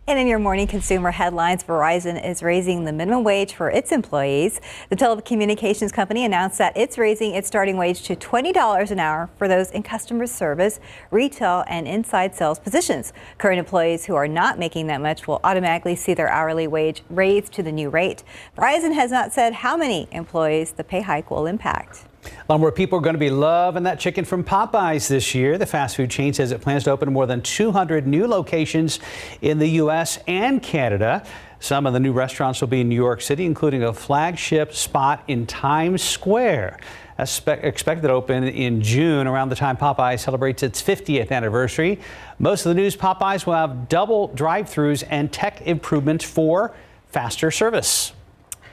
Speaker 3: And in your morning consumer headlines, Verizon is raising the minimum wage for its employees. The telecommunications company announced that it's raising its starting wage to $20 an hour for those in customer service, retail, and inside sales positions. Current employees who are not making that much will automatically see their hourly wage raised to the new rate. Verizon has not said how many employees the pay hike will impact.
Speaker 4: A lot more people are going to be loving that chicken from Popeyes this year. The fast food chain says it plans to open more than 200 new locations in the U.S. and Canada. Some of the new restaurants will be in New York City, including a flagship spot in Times Square. Expected to open in June, around the time Popeyes celebrates its 50th anniversary. Most of the news, Popeyes will have double drive-thrus and tech improvements for faster service.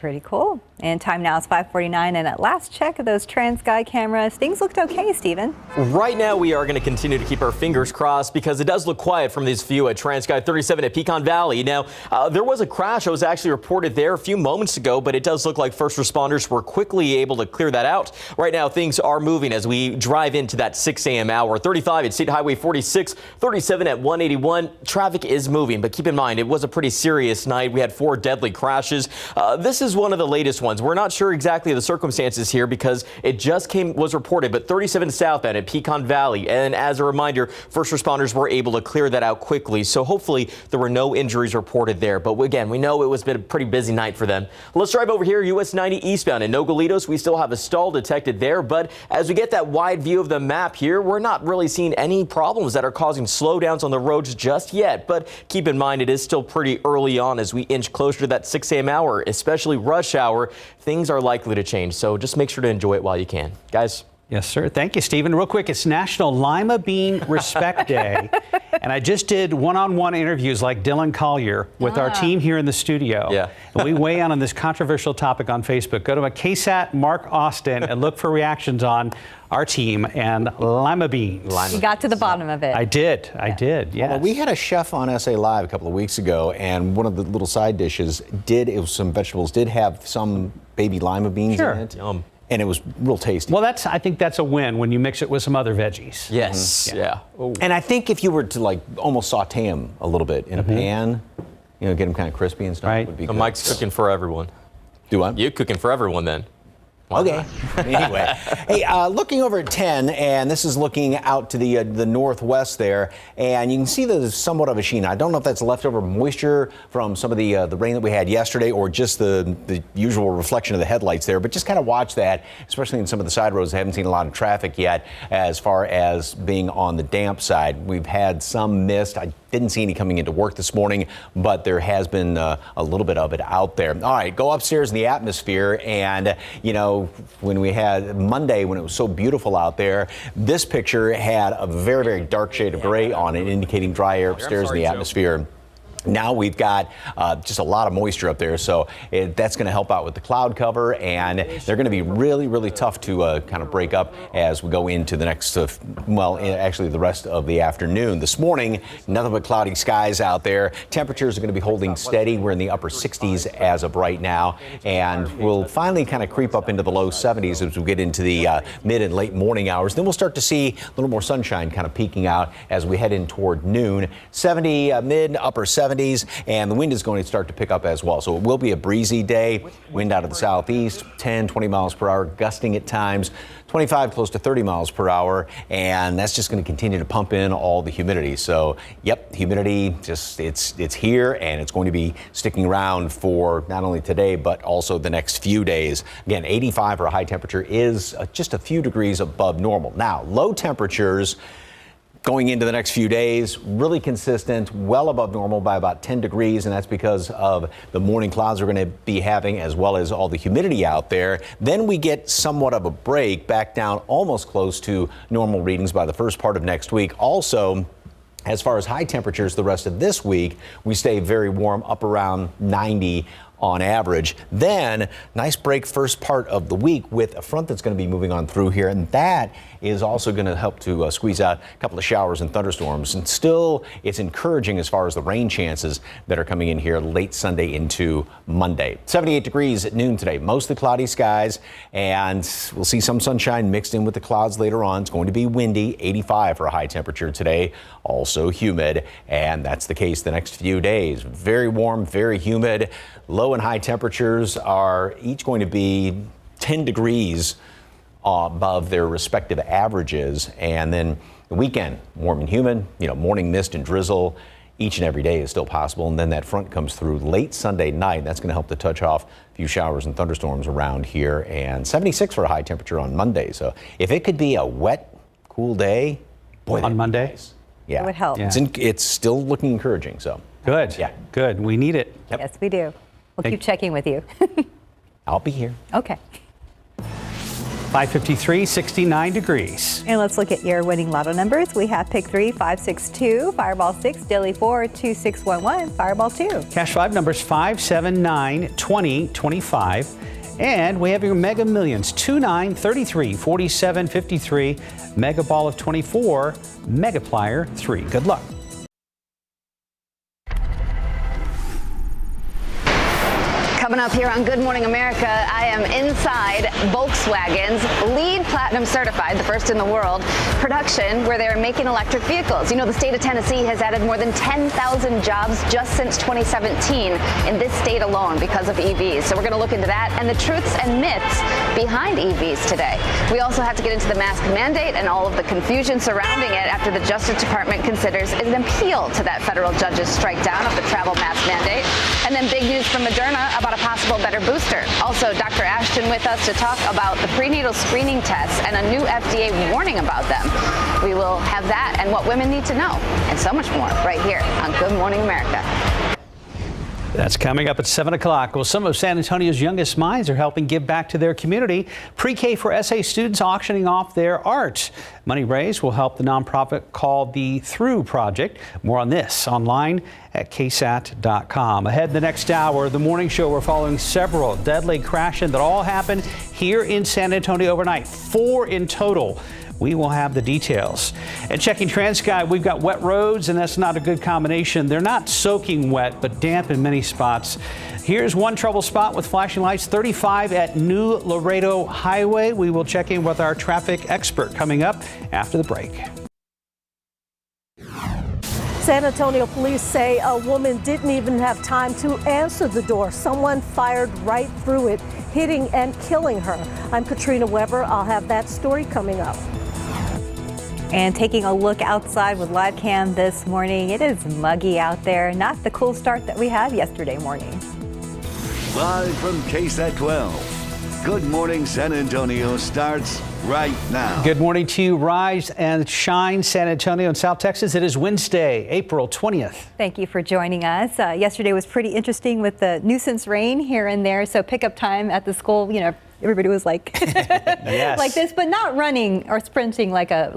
Speaker 3: Pretty cool. And time now is 5:49, and at last check of those TransGuide cameras, things looked okay, Stephen.
Speaker 6: Right now, we are going to continue to keep our fingers crossed because it does look quiet from this view at TransGuide 37 at Pecan Valley. Now, there was a crash that was actually reported there a few moments ago, but it does look like first responders were quickly able to clear that out. Right now, things are moving as we drive into that 6 a.m. hour. 35 at State Highway 46, 37 at 181. Traffic is moving, but keep in mind, it was a pretty serious night. We had 4 deadly crashes. This is one of the latest ones. We're not sure exactly the circumstances here because it just was reported, but 37 southbound at Pecan Valley. And as a reminder, first responders were able to clear that out quickly. So hopefully there were no injuries reported there. But again, we know it was been a pretty busy night for them. Let's drive over here, US 90 eastbound in Nogalitos. We still have a stall detected there, but as we get that wide view of the map here, we're not really seeing any problems that are causing slowdowns on the roads just yet. But keep in mind, it is still pretty early on as we inch closer to that 6 a.m. hour, especially rush hour. Things are likely to change, so just make sure to enjoy it while you can. Guys?
Speaker 4: Yes, sir. Thank you, Stephen. Real quick, it's National Lima Bean Respect Day, and I just did one-on-one interviews like Dylan Collier with our team here in the studio.
Speaker 6: Yeah.
Speaker 4: And we weigh in on this controversial topic on Facebook. Go to a KSAT Mark Austin and look for reactions on our team and lima beans.
Speaker 3: You got to the bottom of it.
Speaker 4: I did, yes.
Speaker 5: Well, we had a chef on SA Live a couple of weeks ago, and one of the little side dishes it was some vegetables, did have some baby lima beans in it.
Speaker 6: Yum.
Speaker 5: And it was real tasty.
Speaker 4: Well, I think that's a win when you mix it with some other veggies.
Speaker 6: Yes, yeah.
Speaker 5: And I think if you were to like almost saute them a little bit in a pan, get them kind of crispy and stuff, would be good.
Speaker 6: Mike's cooking for everyone.
Speaker 5: Do what?
Speaker 6: You're cooking for everyone then.
Speaker 5: Okay. Anyway, hey, looking over at 10, and this is looking out to the northwest there, and you can see there's somewhat of a sheen. I don't know if that's leftover moisture from some of the rain that we had yesterday, or just the usual reflection of the headlights there. But just kind of watch that, especially in some of the side roads. I haven't seen a lot of traffic yet, as far as being on the damp side. We've had some mist. I didn't see any coming into work this morning, but there has been a little bit of it out there. All right, go upstairs in the atmosphere, and when we had Monday, when it was so beautiful out there, this picture had a very, very dark shade of gray on it, indicating dry air upstairs in the atmosphere. Now we've got just a lot of moisture up there, so that's going to help out with the cloud cover, and they're going to be really, really tough to kind of break up as we go into the next, actually the rest of the afternoon. This morning, nothing but cloudy skies out there. Temperatures are going to be holding steady. We're in the upper 60s as of right now, and we'll finally kind of creep up into the low 70s as we get into the mid and late morning hours. Then we'll start to see a little more sunshine kind of peeking out as we head in toward noon. 70 mid, upper 70s. And the wind is going to start to pick up as well. So it will be a breezy day. Wind out of the southeast, 10, 20 miles per hour, gusting at times, 25 close to 30 miles per hour. And that's just going to continue to pump in all the humidity. So, yep, humidity, it's here, and it's going to be sticking around for not only today, but also the next few days. Again, 85 for a high temperature is just a few degrees above normal. Now, low temperatures going into the next few days, really consistent, well above normal by about 10 degrees, and that's because of the morning clouds we're going to be having, as well as all the humidity out there. Then we get somewhat of a break back down almost close to normal readings by the first part of next week. Also, as far as high temperatures the rest of this week, we stay very warm, up around 90 on average. Then nice break first part of the week with a front that's going to be moving on through here, and that is also going to help to squeeze out a couple of showers and thunderstorms. And still, it's encouraging as far as the rain chances that are coming in here late Sunday into Monday. 78 degrees at noon today, mostly cloudy skies, and we'll see some sunshine mixed in with the clouds later on. It's going to be windy, 85 for a high temperature today, also humid, and that's the case the next few days. Very warm, very humid. Low and high temperatures are each going to be 10 degrees above their respective averages. And then the weekend, warm and humid, morning mist and drizzle each and every day is still possible. And then that front comes through late Sunday night. That's going to help to touch off a few showers and thunderstorms around here, and 76 for a high temperature on Monday. So if it could be a wet, cool day, boy,
Speaker 4: on Monday,
Speaker 5: nice. Yeah,
Speaker 3: it would help.
Speaker 4: Yeah.
Speaker 5: It's still looking encouraging. So
Speaker 4: good.
Speaker 5: Yeah,
Speaker 4: good. We need it.
Speaker 5: Yep.
Speaker 3: Yes, we do. We'll keep checking with you.
Speaker 5: I'll be here.
Speaker 3: Okay.
Speaker 4: 5:53, 69 degrees.
Speaker 3: And let's look at your winning lotto numbers. We have pick 3, 562, Fireball 6, Daily 4, 2611, Fireball 2.
Speaker 4: Cash 5 numbers 5, 7, 9, 20, 25. And we have your Mega Millions 2, 9, 33, 47, 53, Mega Ball of 24, Megaplier 3. Good luck.
Speaker 7: Coming up here on Good Morning America, I am inside Volkswagen's LEED Platinum certified, the first in the world, production where they're making electric vehicles. You know, the state of Tennessee has added more than 10,000 jobs just since 2017 in this state alone because of EVs. So we're going to look into that and the truths and myths behind EVs today. We also have to get into the mask mandate and all of the confusion surrounding it after the Justice Department considers an appeal to that federal judge's strike down of the travel mask mandate. And then big news from Moderna about a possible better booster. Also, Dr. Ashton with us to talk about the prenatal screening tests and a new FDA warning about them. We will have that and what women need to know and so much more right here on Good Morning America.
Speaker 4: That's coming up at 7 o'clock. Well, some of San Antonio's youngest minds are helping give back to their community. Pre-K for SA students auctioning off their art. Money raised will help the nonprofit called the Through Project. More on this online at KSAT.com. Ahead in the next hour, the morning show, we're following several deadly crashes that all happened here in San Antonio overnight. 4 in total. We will have the details. And checking TransGuide, we've got wet roads, and that's not a good combination. They're not soaking wet, but damp in many spots. Here's one trouble spot with flashing lights, 35 at New Laredo Highway. We will check in with our traffic expert coming up after the break.
Speaker 13: San Antonio police say a woman didn't even have time to answer the door. Someone fired right through it, hitting and killing her. I'm Katrina Weber. I'll have that story coming up.
Speaker 3: And taking a look outside with live cam this morning, it is muggy out there. Not the cool start that we had yesterday morning.
Speaker 8: Live from KSAT 12. Good Morning San Antonio starts right now.
Speaker 4: Good morning to you. Rise and shine, San Antonio and South Texas. It is Wednesday, April 20th.
Speaker 3: Thank you for joining us. Yesterday was pretty interesting with the nuisance rain here and there. So pickup time at the school, everybody was like,
Speaker 4: yes.
Speaker 3: like this, but not running or sprinting like a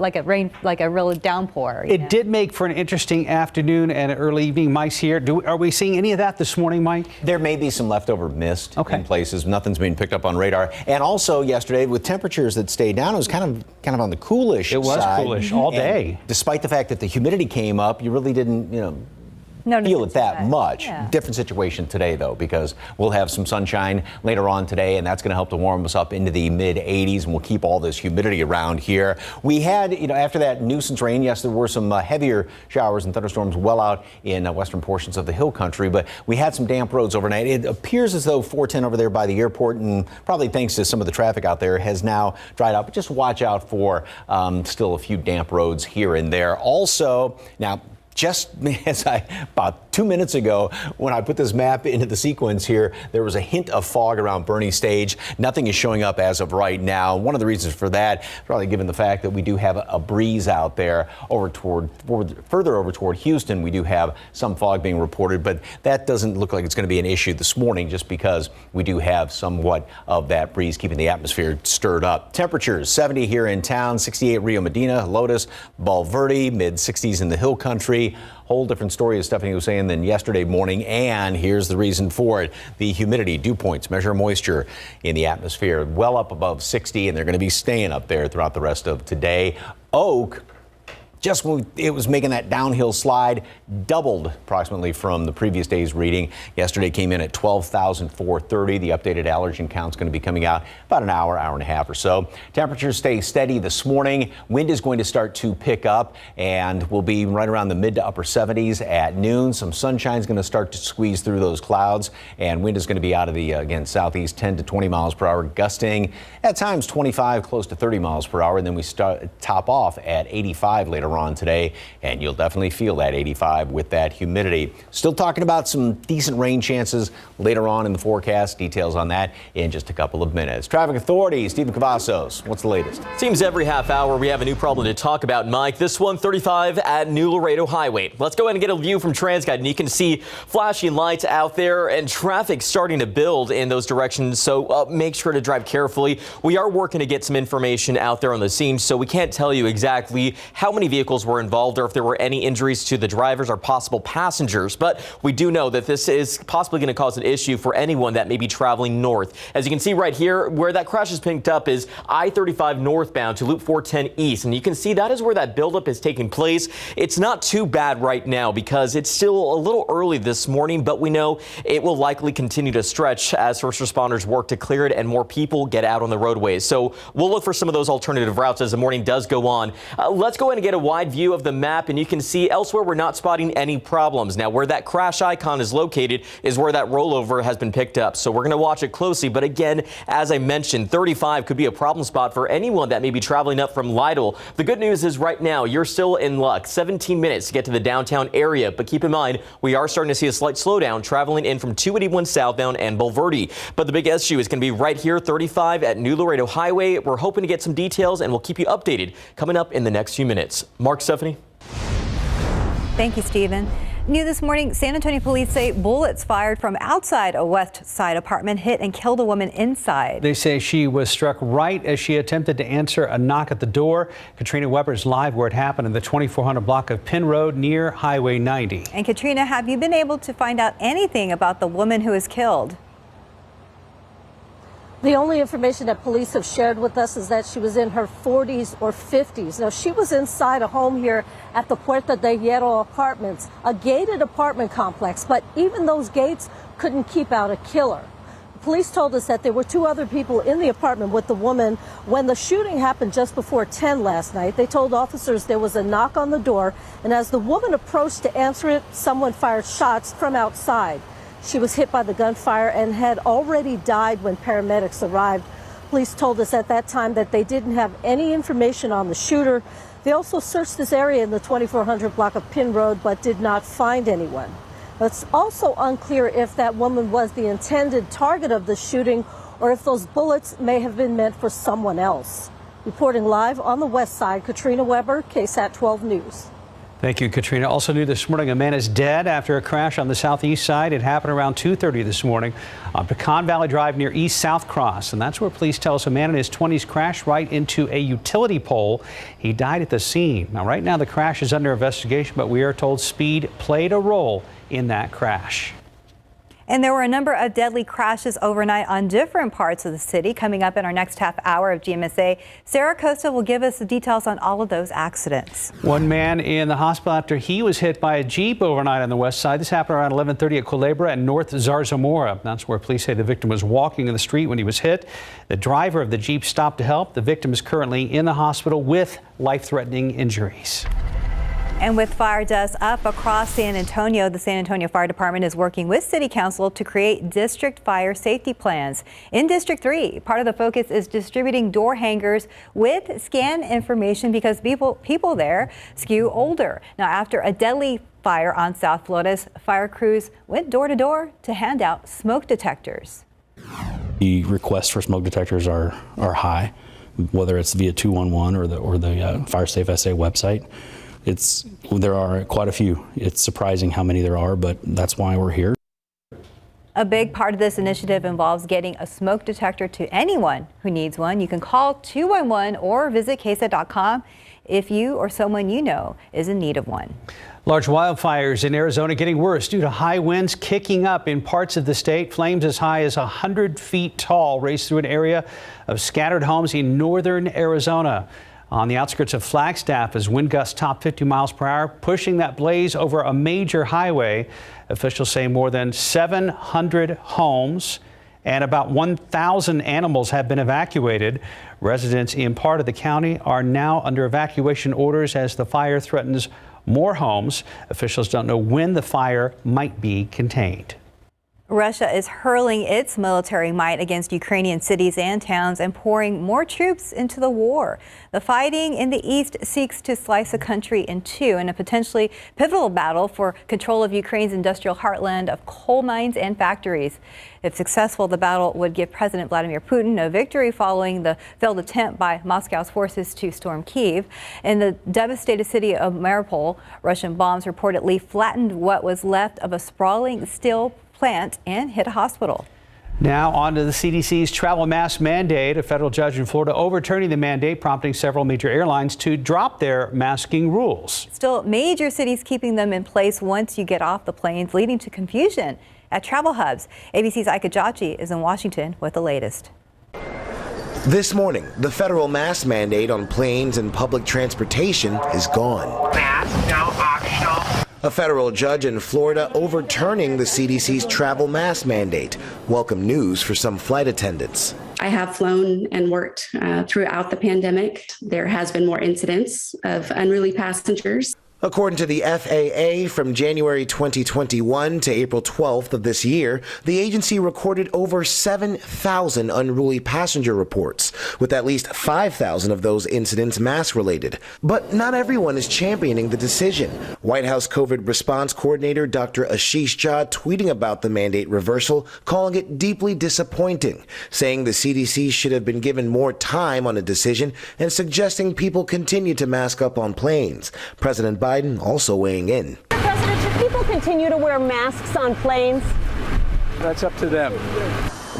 Speaker 3: real downpour.
Speaker 4: It did make for an interesting afternoon and early evening. Mike's here. Are we seeing any of that this morning, Mike?
Speaker 5: There may be some leftover mist in places. Nothing's being picked up on radar. And also yesterday, with temperatures that stayed down, it was kind of on the coolish side.
Speaker 4: It was coolish all day.
Speaker 5: And despite the fact that the humidity came up, you really didn't, feel it that much.
Speaker 3: Yeah.
Speaker 5: Different situation today, though, because we'll have some sunshine later on today, and that's going to help to warm us up into the mid-80s, and we'll keep all this humidity around here. We had, after that nuisance rain, yes, there were some heavier showers and thunderstorms well out in western portions of the hill country, but we had some damp roads overnight. It appears as though 410 over there by the airport, and probably thanks to some of the traffic out there, has now dried out, but just watch out for still a few damp roads here and there. Also, now, just as about 2 minutes ago, when I put this map into the sequence here, there was a hint of fog around Bernie Stage. Nothing is showing up as of right now. One of the reasons for that, probably given the fact that we do have a breeze out there further over toward Houston, we do have some fog being reported, but that doesn't look like it's going to be an issue this morning just because we do have somewhat of that breeze keeping the atmosphere stirred up. Temperatures 70 here in town, 68 Rio Medina, Lotus, Valverde, mid 60s in the hill country. Whole different story, as Stephanie was saying, than yesterday morning. And here's the reason for it. The humidity dew points measure moisture in the atmosphere well up above 60, and they're going to be staying up there throughout the rest of today. Oak, just when it was making that downhill slide, doubled approximately from the previous day's reading. Yesterday came in at 12,430. The updated allergen count's going to be coming out about an hour and a half or so. Temperatures stay steady this morning. Wind is going to start to pick up and will be right around the mid to upper 70s at noon. Some sunshine is going to start to squeeze through those clouds, and wind is going to be out of the, again, southeast 10 to 20 miles per hour, gusting at times 25, close to 30 miles per hour. And then we top off at 85 later on today, and you'll definitely feel that 85 with that humidity. Still talking about some decent rain chances later on in the forecast. Details on that in just a couple of minutes. Traffic Authority, Stephen Cavazos, what's the latest?
Speaker 6: Seems every half hour we have a new problem to talk about, Mike. This one, 35 at New Laredo Highway. Let's go ahead and get a view from TransGuide, and you can see flashing lights out there and traffic starting to build in those directions, so make sure to drive carefully. We are working to get some information out there on the scene, so we can't tell you exactly how many vehicles were involved or if there were any injuries to the drivers or possible passengers, but we do know that this is possibly going to cause an issue for anyone that may be traveling north. As you can see right here, where that crash is picked up is I-35 northbound to Loop 410 east, and you can see that is where that buildup is taking place. It's not too bad right now because it's still a little early this morning, but we know it will likely continue to stretch as first responders work to clear it and more people get out on the roadways. So we'll look for some of those alternative routes as the morning does go on. Let's go ahead and get a wide view of the map, and you can see elsewhere we're not spotting any problems. Now, where that crash icon is located is where that rollover has been picked up, so we're going to watch it closely. But again, as I mentioned, 35 could be a problem spot for anyone that may be traveling up from Lytle. The good news is right now you're still in luck. 17 minutes to get to the downtown area, but keep in mind we are starting to see a slight slowdown traveling in from 281 southbound and Bulverde. But the big issue is going to be right here, 35 at New Laredo Highway. We're hoping to get some details, and we'll keep you updated coming up in the next few minutes. Mark, Stephanie.
Speaker 3: Thank you, Stephen. New this morning, San Antonio police say bullets fired from outside a West Side apartment hit and killed a woman inside.
Speaker 4: They say she was struck right as she attempted to answer a knock at the door. Katrina Weber's live where it happened in the 2400 block of Penn Road near Highway 90.
Speaker 3: And Katrina, have you been able to find out anything about the woman who was killed?
Speaker 13: The only information that police have shared with us is that she was in her 40s or 50s. Now, she was inside a home here at the Puerta de Hierro Apartments, a gated apartment complex, but even those gates couldn't keep out a killer. Police told us that there were two other people in the apartment with the woman when the shooting happened just before 10 last night. They told officers there was a knock on the door, and as the woman approached to answer it, someone fired shots from outside. She was hit by the gunfire and had already died when paramedics arrived. Police told us at that time that they didn't have any information on the shooter. They also searched this area in the 2400 block of Penn Road, but did not find anyone. It's also unclear if that woman was the intended target of the shooting or if those bullets may have been meant for someone else. Reporting live on the West Side, Katrina Weber, KSAT 12 News.
Speaker 4: Thank you, Katrina. Also new this morning, a man is dead after a crash on the southeast side. It happened around 2:30 this morning on Pecan Valley Drive near East South Cross. And that's where police tell us a man in his 20s crashed right into a utility pole. He died at the scene. Now, right now, the crash is under investigation, but we are told speed played a role in that crash.
Speaker 3: And there were a number of deadly crashes overnight on different parts of the city. Coming up in our next half hour of GMSA, Sarah Costa will give us the details on all of those accidents.
Speaker 4: One man in the hospital after he was hit by a Jeep overnight on the west side. This happened around 11:30 at Culebra and North Zarzamora. That's where police say the victim was walking in the street when he was hit. The driver of the Jeep stopped to help. The victim is currently in the hospital with life-threatening injuries.
Speaker 3: And with fire dust up across San Antonio, the San Antonio Fire Department is working with City Council to create district fire safety plans. In District 3, part of the focus is distributing door hangers with scan information because people there skew older. Now, after a deadly fire on South Florida's fire crews went door to door to hand out smoke detectors.
Speaker 9: The requests for smoke detectors are high, whether it's via 211 or the Fire Safe SA website. There are quite a few. It's surprising how many there are, but that's why we're here.
Speaker 3: A big part of this initiative involves getting a smoke detector to anyone who needs one. You can call 211 or visit KSAT.com if you or someone you know is in need of one.
Speaker 4: Large wildfires in Arizona getting worse due to high winds kicking up in parts of the state. Flames as high as 100 feet tall raced through an area of scattered homes in northern Arizona. On the outskirts of Flagstaff as wind gusts top 50 miles per hour, pushing that blaze over a major highway. Officials say more than 700 homes and about 1,000 animals have been evacuated. Residents in part of the county are now under evacuation orders as the fire threatens more homes. Officials don't know when the fire might be contained.
Speaker 3: Russia is hurling its military might against Ukrainian cities and towns and pouring more troops into the war. The fighting in the east seeks to slice the country in two in a potentially pivotal battle for control of Ukraine's industrial heartland of coal mines and factories. If successful, the battle would give President Vladimir Putin a victory following the failed attempt by Moscow's forces to storm Kyiv. In the devastated city of Mariupol, Russian bombs reportedly flattened what was left of a sprawling steel plant and hit a hospital.
Speaker 4: Now on to the CDC's travel mask mandate. A federal judge in Florida overturning the mandate, prompting several major airlines to drop their masking rules.
Speaker 3: Still, major cities keeping them in place once you get off the planes, leading to confusion at travel hubs. ABC's Ika Jachi is in Washington with the latest.
Speaker 2: This morning, the federal mask mandate on planes and public transportation is gone.
Speaker 15: Mask now optional.
Speaker 2: A federal judge in Florida overturning the CDC's travel mask mandate. Welcome news for some flight attendants.
Speaker 10: I have flown and worked throughout the pandemic. There has been more incidents of unruly passengers.
Speaker 2: According to the FAA, from January 2021 to April 12th of this year, the agency recorded over 7,000 unruly passenger reports, with at least 5,000 of those incidents mask-related. But not everyone is championing the decision. White House COVID response coordinator Dr. Ashish Jha tweeting about the mandate reversal, calling it deeply disappointing, saying the CDC should have been given more time on a decision and suggesting people continue to mask up on planes. President Biden also weighing in.
Speaker 17: President, should people continue to wear masks on planes?
Speaker 11: That's up to them.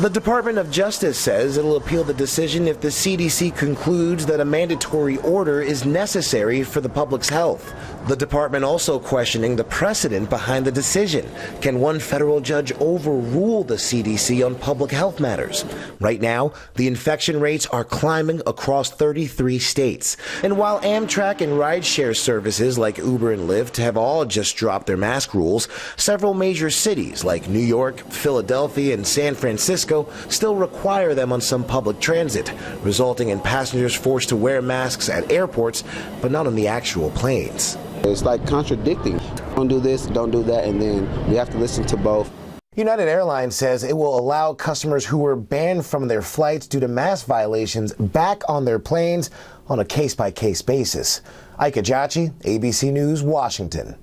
Speaker 2: The Department of Justice says it'll appeal the decision if the CDC concludes that a mandatory order is necessary for the public's health. The department also questioning the precedent behind the decision. Can one federal judge overrule the CDC on public health matters? Right now, the infection rates are climbing across 33 states. And while Amtrak and rideshare services like Uber and Lyft have all just dropped their mask rules, several major cities like New York, Philadelphia, and San Francisco still require them on some public transit, resulting in passengers forced to wear masks at airports, but not on the actual planes.
Speaker 12: It's like contradicting. Don't do this, don't do that, and then we have to listen to both.
Speaker 2: United Airlines says it will allow customers who were banned from their flights due to mask violations back on their planes on a case-by-case basis. Ika Jachi, ABC News, Washington.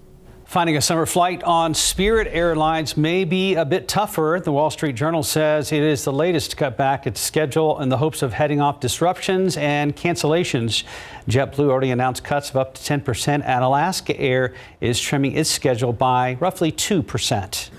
Speaker 4: Finding a summer flight on Spirit Airlines may be a bit tougher. The Wall Street Journal says it is the latest to cut back its schedule in the hopes of heading off disruptions and cancellations. JetBlue already announced cuts of up to 10%, and Alaska Air is trimming its schedule by roughly 2%.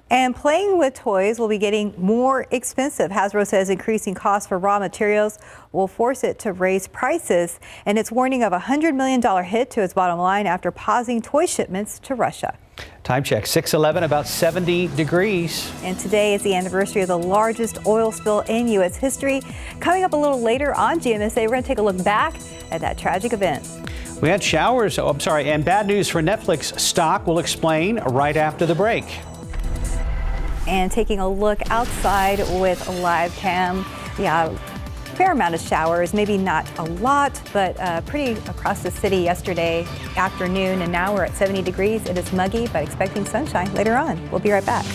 Speaker 3: And playing with toys will be getting more expensive. Hasbro says increasing costs for raw materials will force it to raise prices, and it's warning of a $100 million hit to its bottom line after pausing toy shipments to Russia.
Speaker 4: Time check, 6:11, about 70 degrees.
Speaker 3: And today is the anniversary of the largest oil spill in U.S. history. Coming up a little later on GMSA, we're going to take a look back at that tragic event.
Speaker 4: We had showers, and bad news for Netflix stock. We'll explain right after the break.
Speaker 3: And taking a look outside with a live cam. Yeah, fair amount of showers, maybe not a lot, but pretty across the city yesterday afternoon. And now we're at 70 degrees. It is muggy, but expecting sunshine later on. We'll be right back.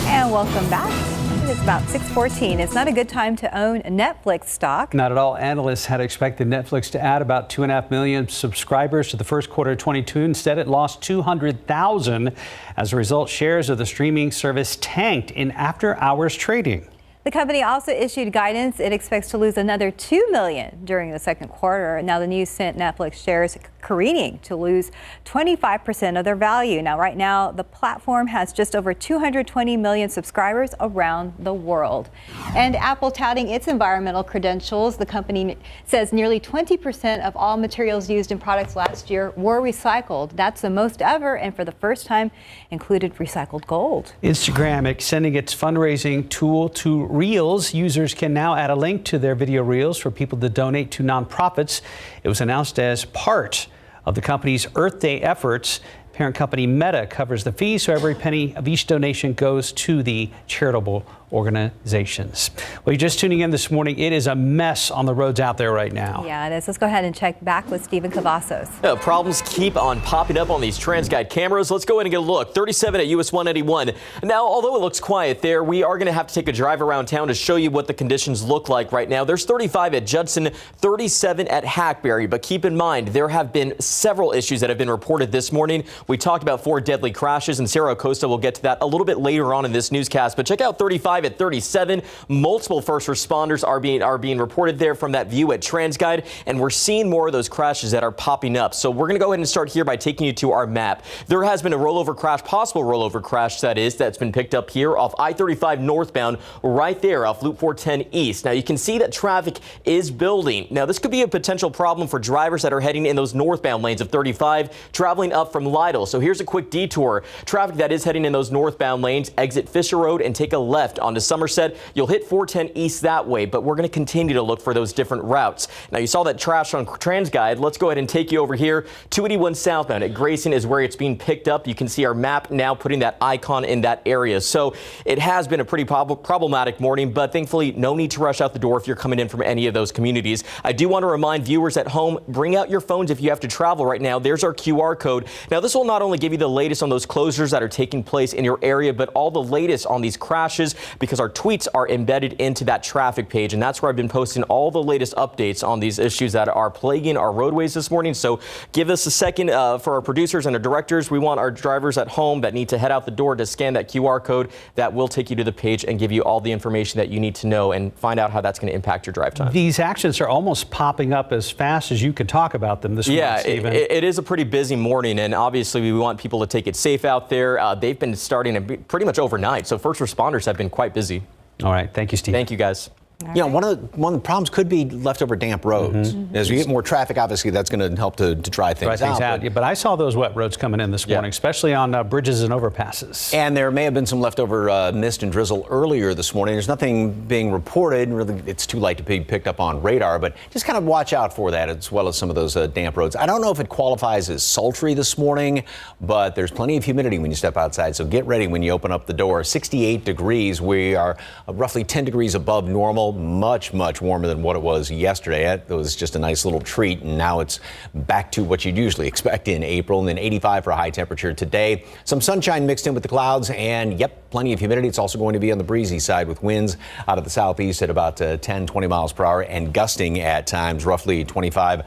Speaker 3: And welcome back. It's about 6:14. It's not a good time to own Netflix stock.
Speaker 4: Not at all. Analysts had expected Netflix to add about 2.5 million subscribers to the first quarter of 22. Instead, it lost 200,000. As a result, shares of the streaming service tanked in after-hours trading.
Speaker 3: The company also issued guidance it expects to lose another $2 million during the second quarter. Now, the news sent Netflix shares careening to lose 25% of their value. Now, right now, the platform has just over 220 million subscribers around the world. And Apple touting its environmental credentials. The company says nearly 20% of all materials used in products last year were recycled. That's the most ever, and for the first time included recycled gold.
Speaker 4: Instagram extending its fundraising tool to Reels. Users can now add a link to their video reels for people to donate to nonprofits. It was announced as part of the company's Earth Day efforts. Parent company Meta covers the fee, so every penny of each donation goes to the charitable organizations. Well, you're just tuning in this morning. It is a mess on the roads out there right now.
Speaker 3: Yeah, it is. Let's go ahead and check back with Stephen Cavazos.
Speaker 6: Problems keep on popping up on these TransGuide cameras. Let's go ahead and get a look. 37 at US 181. Now, although it looks quiet there, we are going to have to take a drive around town to show you what the conditions look like right now. There's 35 at Judson, 37 at Hackberry. But keep in mind, there have been several issues that have been reported this morning. We talked about 4 deadly crashes, and Sarah Acosta will get to that a little bit later on in this newscast. But check out 35 at 37. Multiple first responders are being reported there from that view at TransGuide, and we're seeing more of those crashes that are popping up. So we're going to go ahead and start here by taking you to our map. There has been a rollover crash, possible rollover crash that's been picked up here off I-35 northbound right there off Loop 410 east. Now you can see that traffic is building. Now this could be a potential problem for drivers that are heading in those northbound lanes of 35 traveling up from Lytle. So here's a quick detour. Traffic that is heading in those northbound lanes, exit Fisher Road and take a left onto Somerset. You'll hit 410 east that way, but we're going to continue to look for those different routes. Now you saw that trash on TransGuide. Let's go ahead and take you over here. 281 southbound at Grayson is where it's being picked up. You can see our map now putting that icon in that area. So it has been a pretty problematic morning, but thankfully no need to rush out the door if you're coming in from any of those communities. I do want to remind viewers at home, bring out your phones if you have to travel right now. There's our QR code. Now this will not only give you the latest on those closures that are taking place in your area, but all the latest on these crashes, because our tweets are embedded into that traffic page, and that's where I've been posting all the latest updates on these issues that are plaguing our roadways this morning. So give us a second for our producers and our directors. We want our drivers at home that need to head out the door to scan that QR code. That will take you to the page and give you all the information that you need to know and find out how that's going to impact your drive time.
Speaker 4: These actions are almost popping up as fast as you can talk about them this morning, Stephen.
Speaker 6: It is a pretty busy morning, and obviously we want people to take it safe out there. They've been starting pretty much overnight, so first responders have been quite busy.
Speaker 4: All right. Thank you, Steve.
Speaker 6: Thank you, guys.
Speaker 5: You know, one of the problems could be leftover damp roads. As we get more traffic, obviously that's going to help to dry things out.
Speaker 4: But I saw those wet roads coming in this morning, especially on bridges and overpasses.
Speaker 5: And there may have been some leftover mist and drizzle earlier this morning. There's nothing being reported. Really, it's too light to be picked up on radar, but just kind of watch out for that, as well as some of those damp roads. I don't know if it qualifies as sultry this morning, but there's plenty of humidity when you step outside, so get ready when you open up the door. 68 degrees. We are roughly 10 degrees above normal. Much warmer than what it was yesterday. It was just a nice little treat, and now it's back to what you'd usually expect in April. And then 85 for a high temperature today. Some sunshine mixed in with the clouds, and plenty of humidity. It's also going to be on the breezy side with winds out of the southeast at about 10-20 miles per hour and gusting at times roughly 25-30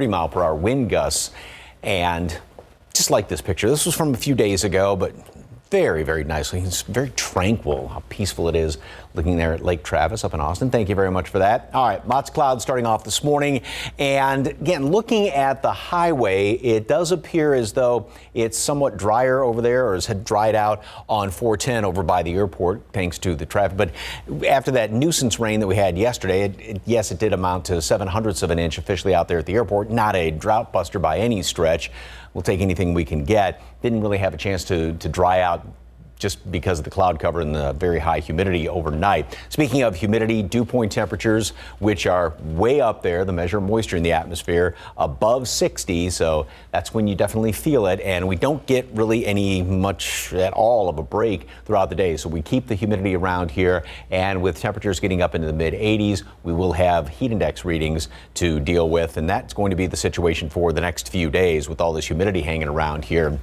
Speaker 5: mile per hour wind gusts. And just like this picture, this was from a few days ago, but very nicely. It's very tranquil, how peaceful it is looking there at Lake Travis up in Austin. Thank you very much for that. All right, lots of clouds starting off this morning. And again, looking at the highway, it does appear as though it's somewhat drier over there, or has dried out on 410 over by the airport, thanks to the traffic. But after that nuisance rain that we had yesterday, yes, it did amount to 0.07 of an inch officially out there at the airport. Not a drought buster by any stretch. We'll take anything we can get. Didn't really have a chance to dry out just because of the cloud cover and the very high humidity overnight. Speaking of humidity, dew point temperatures, which are way up there, the measure of moisture in the atmosphere, above 60. So that's when you definitely feel it. And we don't get really any much at all of a break throughout the day. So we keep the humidity around here. And with temperatures getting up into the mid 80s, we will have heat index readings to deal with. And that's going to be the situation for the next few days with all this humidity hanging around here.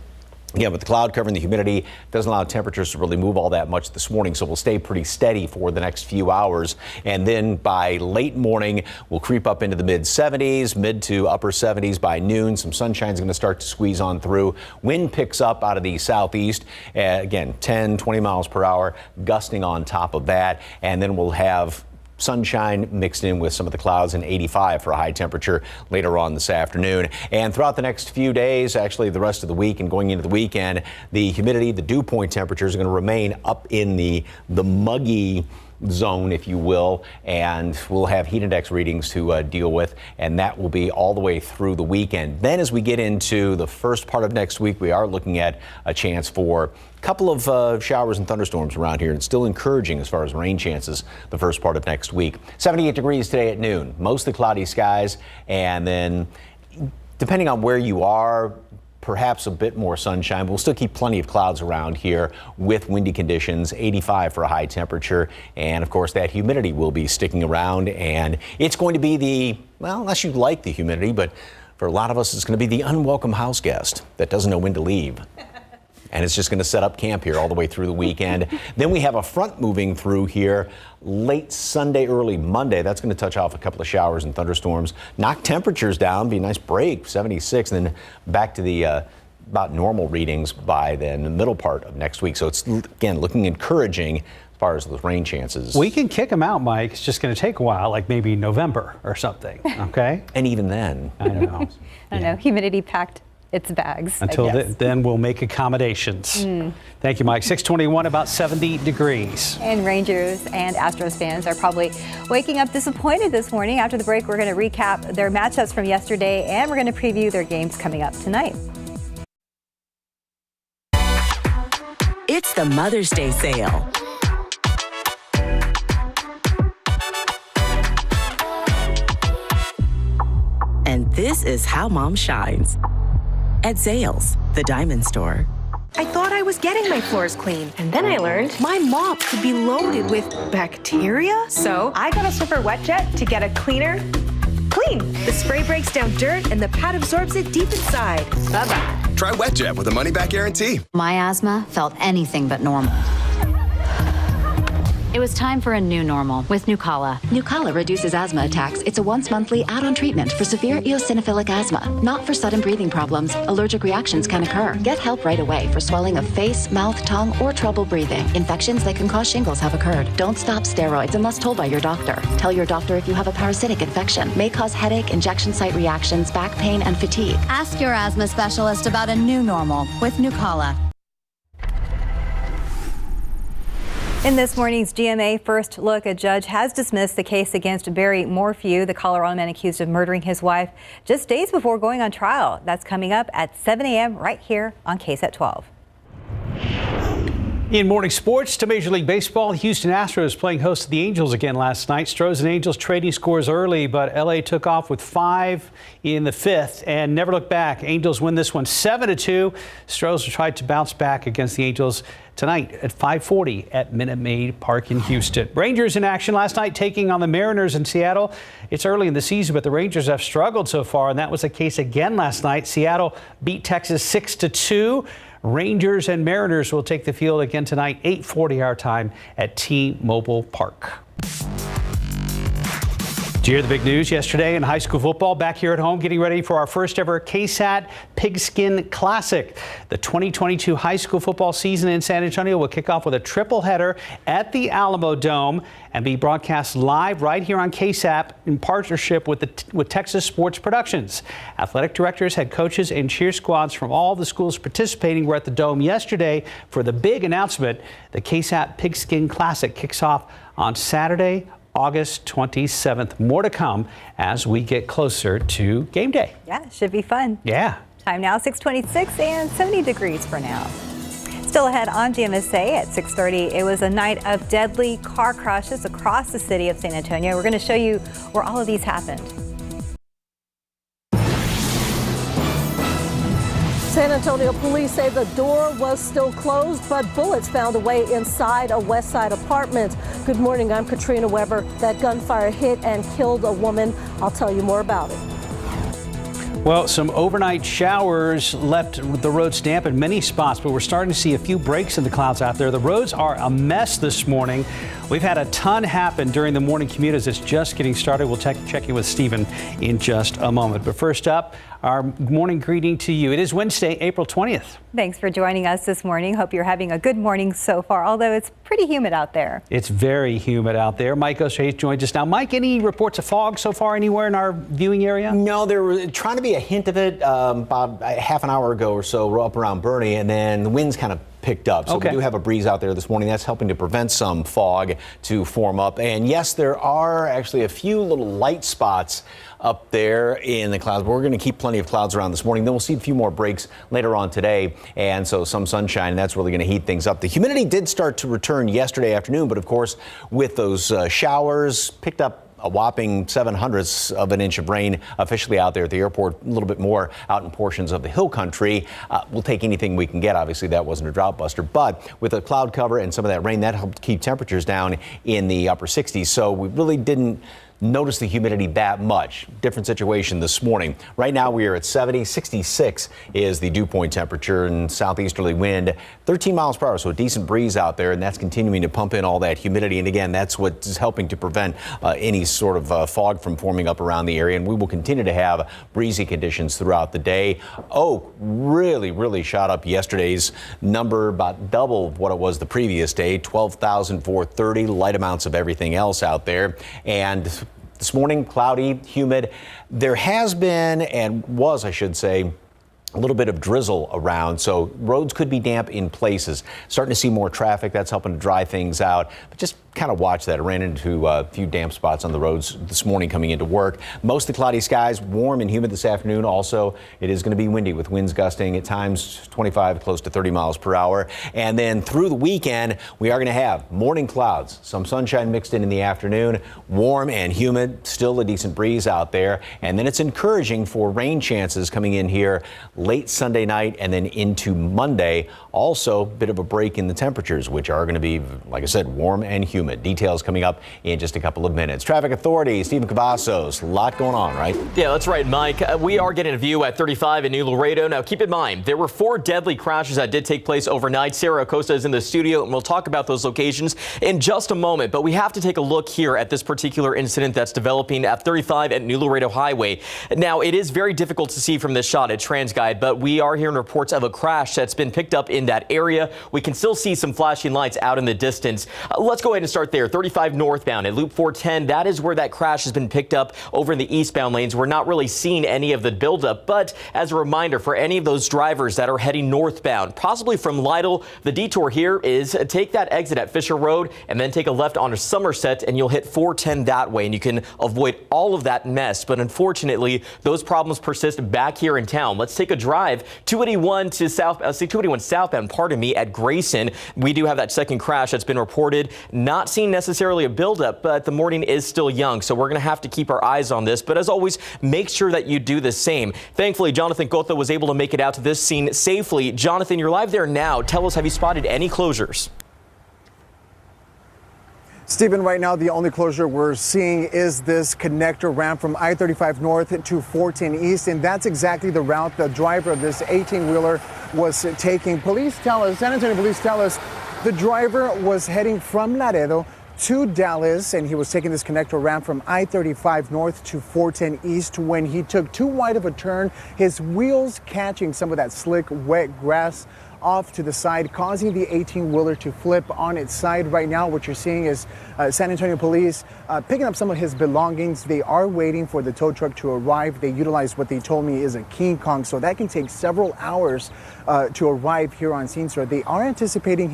Speaker 5: Yeah, but the cloud cover and the humidity doesn't allow temperatures to really move all that much this morning, so we'll stay pretty steady for the next few hours. And then by late morning, we'll creep up into the mid-70s, mid to upper 70s by noon. Some sunshine's going to start to squeeze on through. Wind picks up out of the southeast, again, 10, 20 miles per hour, gusting on top of that. And then we'll have sunshine mixed in with some of the clouds, and 85 for a high temperature later on this afternoon. And throughout the next few days, actually the rest of the week and going into the weekend, the humidity, the dew point temperatures are going to remain up in the muggy zone, if you will, and we'll have heat index readings to deal with, and that will be all the way through the weekend. Then as we get into the first part of next week, we are looking at a chance for a couple of showers and thunderstorms around here, and still encouraging as far as rain chances the first part of next week. 78 degrees today at noon, mostly cloudy skies, and then depending on where you are, perhaps a bit more sunshine. We'll still keep plenty of clouds around here with windy conditions, 85 for a high temperature. And of course, that humidity will be sticking around, and it's going to be well, unless you like the humidity, but for a lot of us, it's going to be the unwelcome house guest that doesn't know when to leave. And it's just going to set up camp here all the way through the weekend. Then we have a front moving through here late Sunday, early Monday. That's going to touch off a couple of showers and thunderstorms, knock temperatures down, be a nice break, 76, and then back to the about normal readings by then the middle part of next week. So it's, again, looking encouraging as far as the rain chances.
Speaker 4: We can kick them out, Mike. It's just going to take a while, like maybe November or something, okay?
Speaker 5: And even then.
Speaker 4: I know.
Speaker 3: I don't know, humidity packed its bags.
Speaker 4: Until then, we'll make accommodations. Thank you, Mike. 621, about 70 degrees.
Speaker 3: And Rangers and Astros fans are probably waking up disappointed this morning. After the break, we're going to recap their matchups from yesterday, and we're going to preview their games coming up tonight.
Speaker 18: It's the Mother's Day sale. And this is how mom shines. At Zales, the diamond store.
Speaker 22: I thought I was getting my floors clean, and then I learned my mop could be loaded with bacteria. So I got a Swiffer Wet Jet to get a cleaner clean. The spray breaks down dirt, and the pad absorbs it deep inside. Bye-bye.
Speaker 23: Try Wet Jet with a money-back guarantee.
Speaker 24: My asthma felt anything but normal. It was time for a new normal with Nucala. Nucala reduces asthma attacks. It's a once-monthly add-on treatment for severe eosinophilic asthma. Not for sudden breathing problems. Allergic reactions can occur. Get help right away for swelling of face, mouth, tongue, or trouble breathing. Infections that can cause shingles have occurred. Don't stop steroids unless told by your doctor. Tell your doctor if you have a parasitic infection. May cause headache, injection site reactions, back pain, and fatigue. Ask your asthma specialist about a new normal with Nucala.
Speaker 3: In this morning's GMA First Look, a judge has dismissed the case against Barry Morphew, the Colorado man accused of murdering his wife just days before going on trial. That's coming up at 7 a.m. right here on KSAT 12.
Speaker 4: In morning sports, to Major League Baseball, Houston Astros playing host to the Angels again last night. Stros and Angels trading scores early, but LA took off with 5 in the 5th and never looked back. Angels win this one 7-2. Stros will try to bounce back against the Angels tonight at 5:40 at Minute Maid Park in Houston. Rangers in action last night, taking on the Mariners in Seattle. It's early in the season, but the Rangers have struggled so far, and that was the case again last night. Seattle beat Texas 6-2. Rangers and Mariners will take the field again tonight, 8:40 our time at T-Mobile Park. Did you hear the big news yesterday in high school football? Back here at home, getting ready for our first ever KSAT Pigskin Classic. The 2022 high school football season in San Antonio will kick off with a triple header at the Alamo Dome and be broadcast live right here on KSAT in partnership with Texas Sports Productions. Athletic directors, head coaches, and cheer squads from all the schools participating were at the Dome yesterday for the big announcement. The KSAT Pigskin Classic kicks off on Saturday, August 27th. More to come as we get closer to game day.
Speaker 3: Yeah, should be fun.
Speaker 4: Yeah.
Speaker 3: Time now 6:26 and 70 degrees for now. Still ahead on GMSA at 6:30. It was a night of deadly car crashes across the city of San Antonio. We're going to show you where all of these happened.
Speaker 13: San Antonio police say the door was still closed, but bullets found a way inside a West Side apartment. Good morning, I'm Katrina Weber. That gunfire hit and killed a woman. I'll tell you more about it.
Speaker 4: Well, some overnight showers left the roads damp in many spots, but we're starting to see a few breaks in the clouds out there. The roads are a mess this morning. We've had a ton happen during the morning commute as it's just getting started. We'll check in with Stephen in just a moment. But first up, our morning greeting to you. It is Wednesday, April 20th.
Speaker 3: Thanks for joining us this morning. Hope you're having a good morning so far, although it's pretty humid out there.
Speaker 4: It's very humid out there. Mike O'Shea joins us now. Mike, any reports of fog so far anywhere in our viewing area?
Speaker 5: No, there was trying to be a hint of it about half an hour ago or so. We're up around Bernie, and then the winds kind of picked up. So we do have a breeze out there this morning. That's helping to prevent some fog to form up. And yes, there are actually a few little light spots up there in the clouds, but we're going to keep plenty of clouds around this morning. Then we'll see a few more breaks later on today, and so some sunshine, and that's really going to heat things up. The humidity did start to return yesterday afternoon, but of course, with those showers, picked up a whopping 0.07 of an inch of rain officially out there at the airport, a little bit more out in portions of the hill country. We'll take anything we can get. Obviously, that wasn't a drought buster, but with the cloud cover and some of that rain, that helped keep temperatures down in the upper 60s. So we really didn't notice the humidity that much. Different situation this morning. Right now we are at 70. 66 is the dew point temperature, and southeasterly wind 13 miles per hour, so a decent breeze out there, and that's continuing to pump in all that humidity. And again, that's what is helping to prevent any sort of fog from forming up around the area. And we will continue to have breezy conditions throughout the day. Oak really shot up yesterday's number, about double what it was the previous day, 12,430, light amounts of everything else out there. And this morning, cloudy, humid. There has been, and was, I should say, a little bit of drizzle around, so roads could be damp in places. Starting to see more traffic. That's helping to dry things out. But just kind of watch that. I ran into a few damp spots on the roads this morning coming into work. Mostly cloudy skies, warm and humid this afternoon. Also, it is going to be windy with winds gusting at times 25, close to 30 miles per hour. And then through the weekend, we are going to have morning clouds, some sunshine mixed in the afternoon, warm and humid, still a decent breeze out there. And then it's encouraging for rain chances coming in here late Sunday night and then into Monday. Also, a bit of a break in the temperatures, which are going to be, like I said, warm and humid. Details coming up in just a couple of minutes. Traffic Authority, Stephen Cavazos. A lot going on, right?
Speaker 6: Yeah, that's right, Mike. We are getting a view at 35 in New Laredo. Now, keep in mind, there were 4 deadly crashes that did take place overnight. Sarah Acosta is in the studio, and we'll talk about those locations in just a moment. But we have to take a look here at this particular incident that's developing at 35 at New Laredo Highway. Now, it is very difficult to see from this shot at TransGuide, but we are hearing reports of a crash that's been picked up in that area. We can still see some flashing lights out in the distance. Let's go ahead and start there. 35 northbound at Loop 410. That is where that crash has been picked up over in the eastbound lanes. We're not really seeing any of the buildup, but as a reminder for any of those drivers that are heading northbound, possibly from Lytle, the detour here is take that exit at Fisher Road and then take a left onto Somerset, and you'll hit 410 that way, and you can avoid all of that mess. But unfortunately, those problems persist back here in town. Let's take a drive 281 to 281 southbound, at Grayson. We do have that second crash that's been reported. Not seeing necessarily a buildup, but the morning is still young, so we're going to have to keep our eyes on this. But as always, make sure that you do the same. Thankfully, Jonathan Cota was able to make it out to this scene safely. Jonathan, you're live there now. Tell us, have you spotted any closures?
Speaker 1: Stephen, right now, the only closure we're seeing is this connector ramp from I-35 North to 410 East, and that's exactly the route the driver of this 18-wheeler was taking. San Antonio police tell us the driver was heading from Laredo to Dallas, and he was taking this connector ramp from I-35 North to 410 East when he took too wide of a turn, his wheels catching some of that slick, wet grass off to the side, causing the 18-wheeler to flip on its side. Right now, what you're seeing is San Antonio police picking up some of his belongings. They are waiting for the tow truck to arrive. They utilize what they told me is a King Kong, so that can take several hours to arrive here on scene. So they are anticipating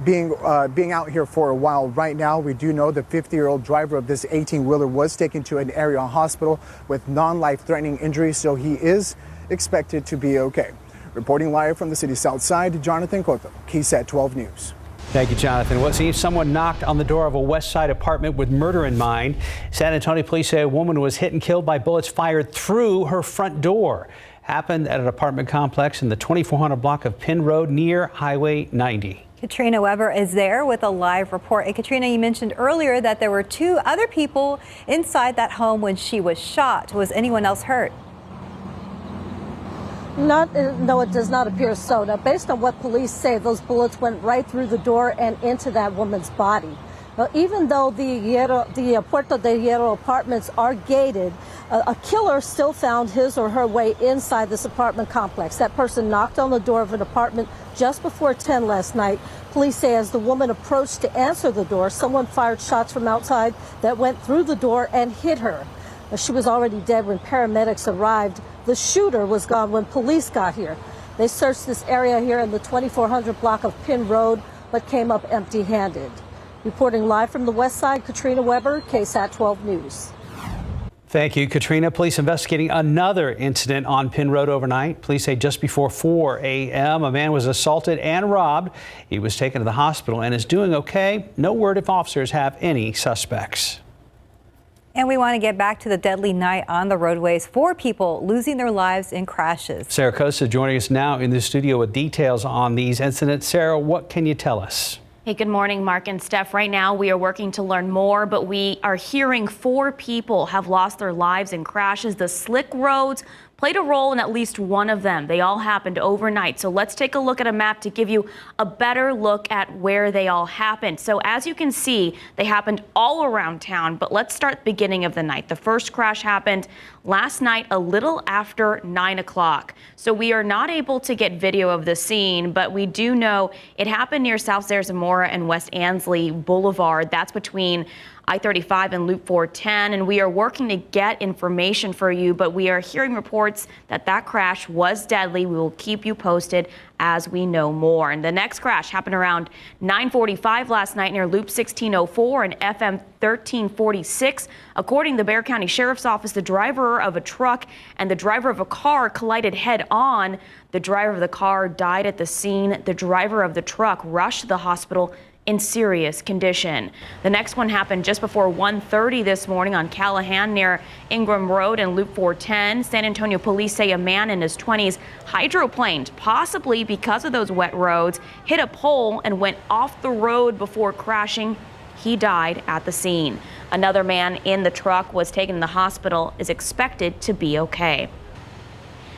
Speaker 1: being out here for a while. Right now, we do know the 50-year-old driver of this 18-wheeler was taken to an area hospital with non-life-threatening injuries, so he is expected to be okay. Reporting live from the city's south side, Jonathan Cota, KSAT 12 News.
Speaker 4: Thank you, Jonathan. Well, it seems someone knocked on the door of a West Side apartment with murder in mind. San Antonio police say a woman was hit and killed by bullets fired through her front door. Happened at an apartment complex in the 2400 block of Penn Road near Highway 90.
Speaker 3: Katrina Weber is there with a live report. And Katrina, you mentioned earlier that there were 2 other people inside that home when she was shot. Was anyone else hurt?
Speaker 13: No, it does not appear so. Now, based on what police say, those bullets went right through the door and into that woman's body. Now, even though the Puerto de Hierro apartments are gated, a killer still found his or her way inside this apartment complex. That person knocked on the door of an apartment just before 10 last night. Police say as the woman approached to answer the door, someone fired shots from outside that went through the door and hit her. She was already dead when paramedics arrived. The shooter was gone when police got here. They searched this area here in the 2400 block of Penn Road, but came up empty-handed. Reporting live from the west side, Katrina Weber, KSAT 12 News.
Speaker 4: Thank you, Katrina. Police investigating another incident on Penn Road overnight. Police say just before 4 a.m., a man was assaulted and robbed. He was taken to the hospital and is doing okay. No word if officers have any suspects.
Speaker 3: And we want to get back to the deadly night on the roadways. 4 people losing their lives in crashes.
Speaker 4: Sarah Costa joining us now in the studio with details on these incidents. Sarah, what can you tell us?
Speaker 14: Hey, good morning, Mark and Steph. Right now, we are working to learn more, but we are hearing 4 people have lost their lives in crashes. The slick roads played a role in at least one of them. They all happened overnight. So let's take a look at a map to give you a better look at where they all happened. So as you can see, they happened all around town, but let's start the beginning of the night. The first crash happened last night a little after 9 o'clock. So we are not able to get video of the scene, but we do know it happened near South Zarzamora and West Ansley Boulevard. That's between I-35 and Loop 410, and we are working to get information for you, but we are hearing reports that that crash was deadly. We will keep you posted as we know more. And the next crash happened around 9:45 last night near Loop 1604 and FM 1346. According to the Bexar County Sheriff's Office, the driver of a truck and the driver of a car collided head on. The driver of the car died at the scene. The driver of the truck rushed to the hospital in serious condition. The next one happened just before 1:30 this morning on Callahan near Ingram Road and Loop 410. San Antonio police say a man in his 20s hydroplaned, possibly because of those wet roads, hit a pole and went off the road before crashing. He died at the scene. Another man in the truck was taken to the hospital, is expected to be okay.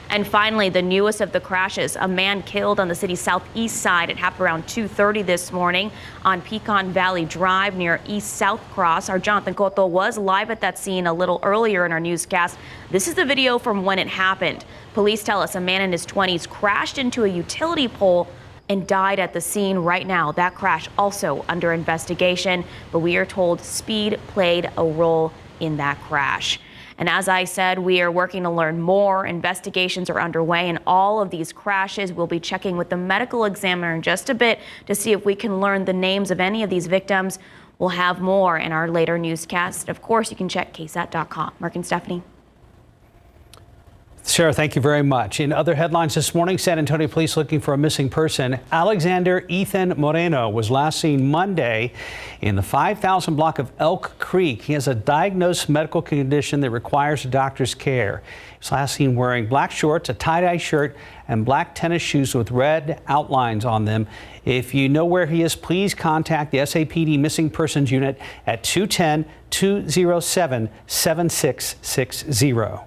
Speaker 14: And finally, the newest of the crashes, a man killed on the city's southeast side. It happened around 2:30 this morning on Pecan Valley Drive near East South Cross. Our Jonathan Cotto was live at that scene a little earlier in our newscast. This is the video from when it happened. Police tell us a man in his 20s crashed into a utility pole and died at the scene. Right now, that crash also under investigation, but we are told speed played a role in that crash. And as I said, we are working to learn more. Investigations are underway in all of these crashes. We'll be checking with the medical examiner in just a bit to see if we can learn the names of any of these victims. We'll have more in our later newscast. Of course, you can check KSAT.com. Mark and Stephanie.
Speaker 4: Sarah, thank you very much. In other headlines this morning, San Antonio police looking for a missing person. Alexander Ethan Moreno was last seen Monday in the 5000 block of Elk Creek. He has a diagnosed medical condition that requires a doctor's care. He was last seen wearing black shorts, a tie-dye shirt, and black tennis shoes with red outlines on them. If you know where he is, please contact the SAPD Missing Persons Unit at 210-207-7660.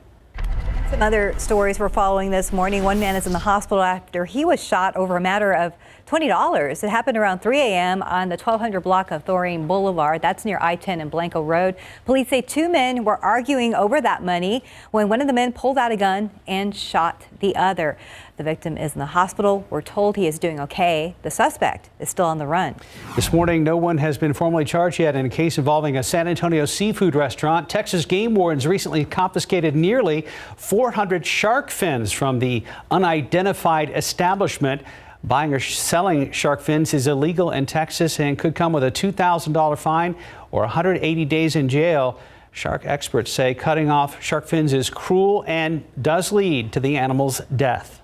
Speaker 3: Some other stories we're following this morning. One man is in the hospital after he was shot over a matter of $20. It happened around 3 a.m. on the 1200 block of Thoreen Boulevard. That's near I-10 and Blanco Road. Police say 2 men were arguing over that money when one of the men pulled out a gun and shot the other. The victim is in the hospital. We're told he is doing okay. The suspect is still on the run.
Speaker 4: This morning, no one has been formally charged yet in a case involving a San Antonio seafood restaurant. Texas game wardens recently confiscated nearly 400 shark fins from the unidentified establishment. Buying or selling shark fins is illegal in Texas and could come with a $2,000 fine or 180 days in jail. Shark experts say cutting off shark fins is cruel and does lead to the animal's death.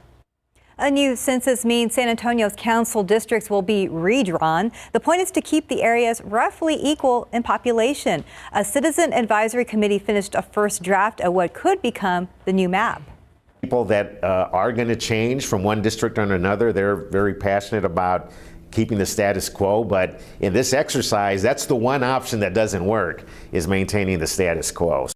Speaker 3: A new census means San Antonio's council districts will be redrawn. The point is to keep the areas roughly equal in population. A citizen advisory committee finished a first draft of what could become the new map.
Speaker 16: People that are going to change from one district to another, they're very passionate about keeping the status quo, but in this exercise, that's the one option that doesn't work, is maintaining the status quo.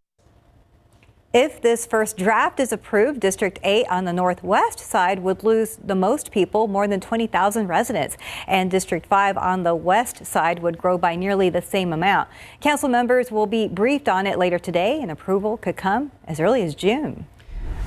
Speaker 3: If this first draft is approved, District 8 on the northwest side would lose the most people, more than 20,000 residents, and District 5 on the west side would grow by nearly the same amount. Council members will be briefed on it later today, and approval could come as early as June.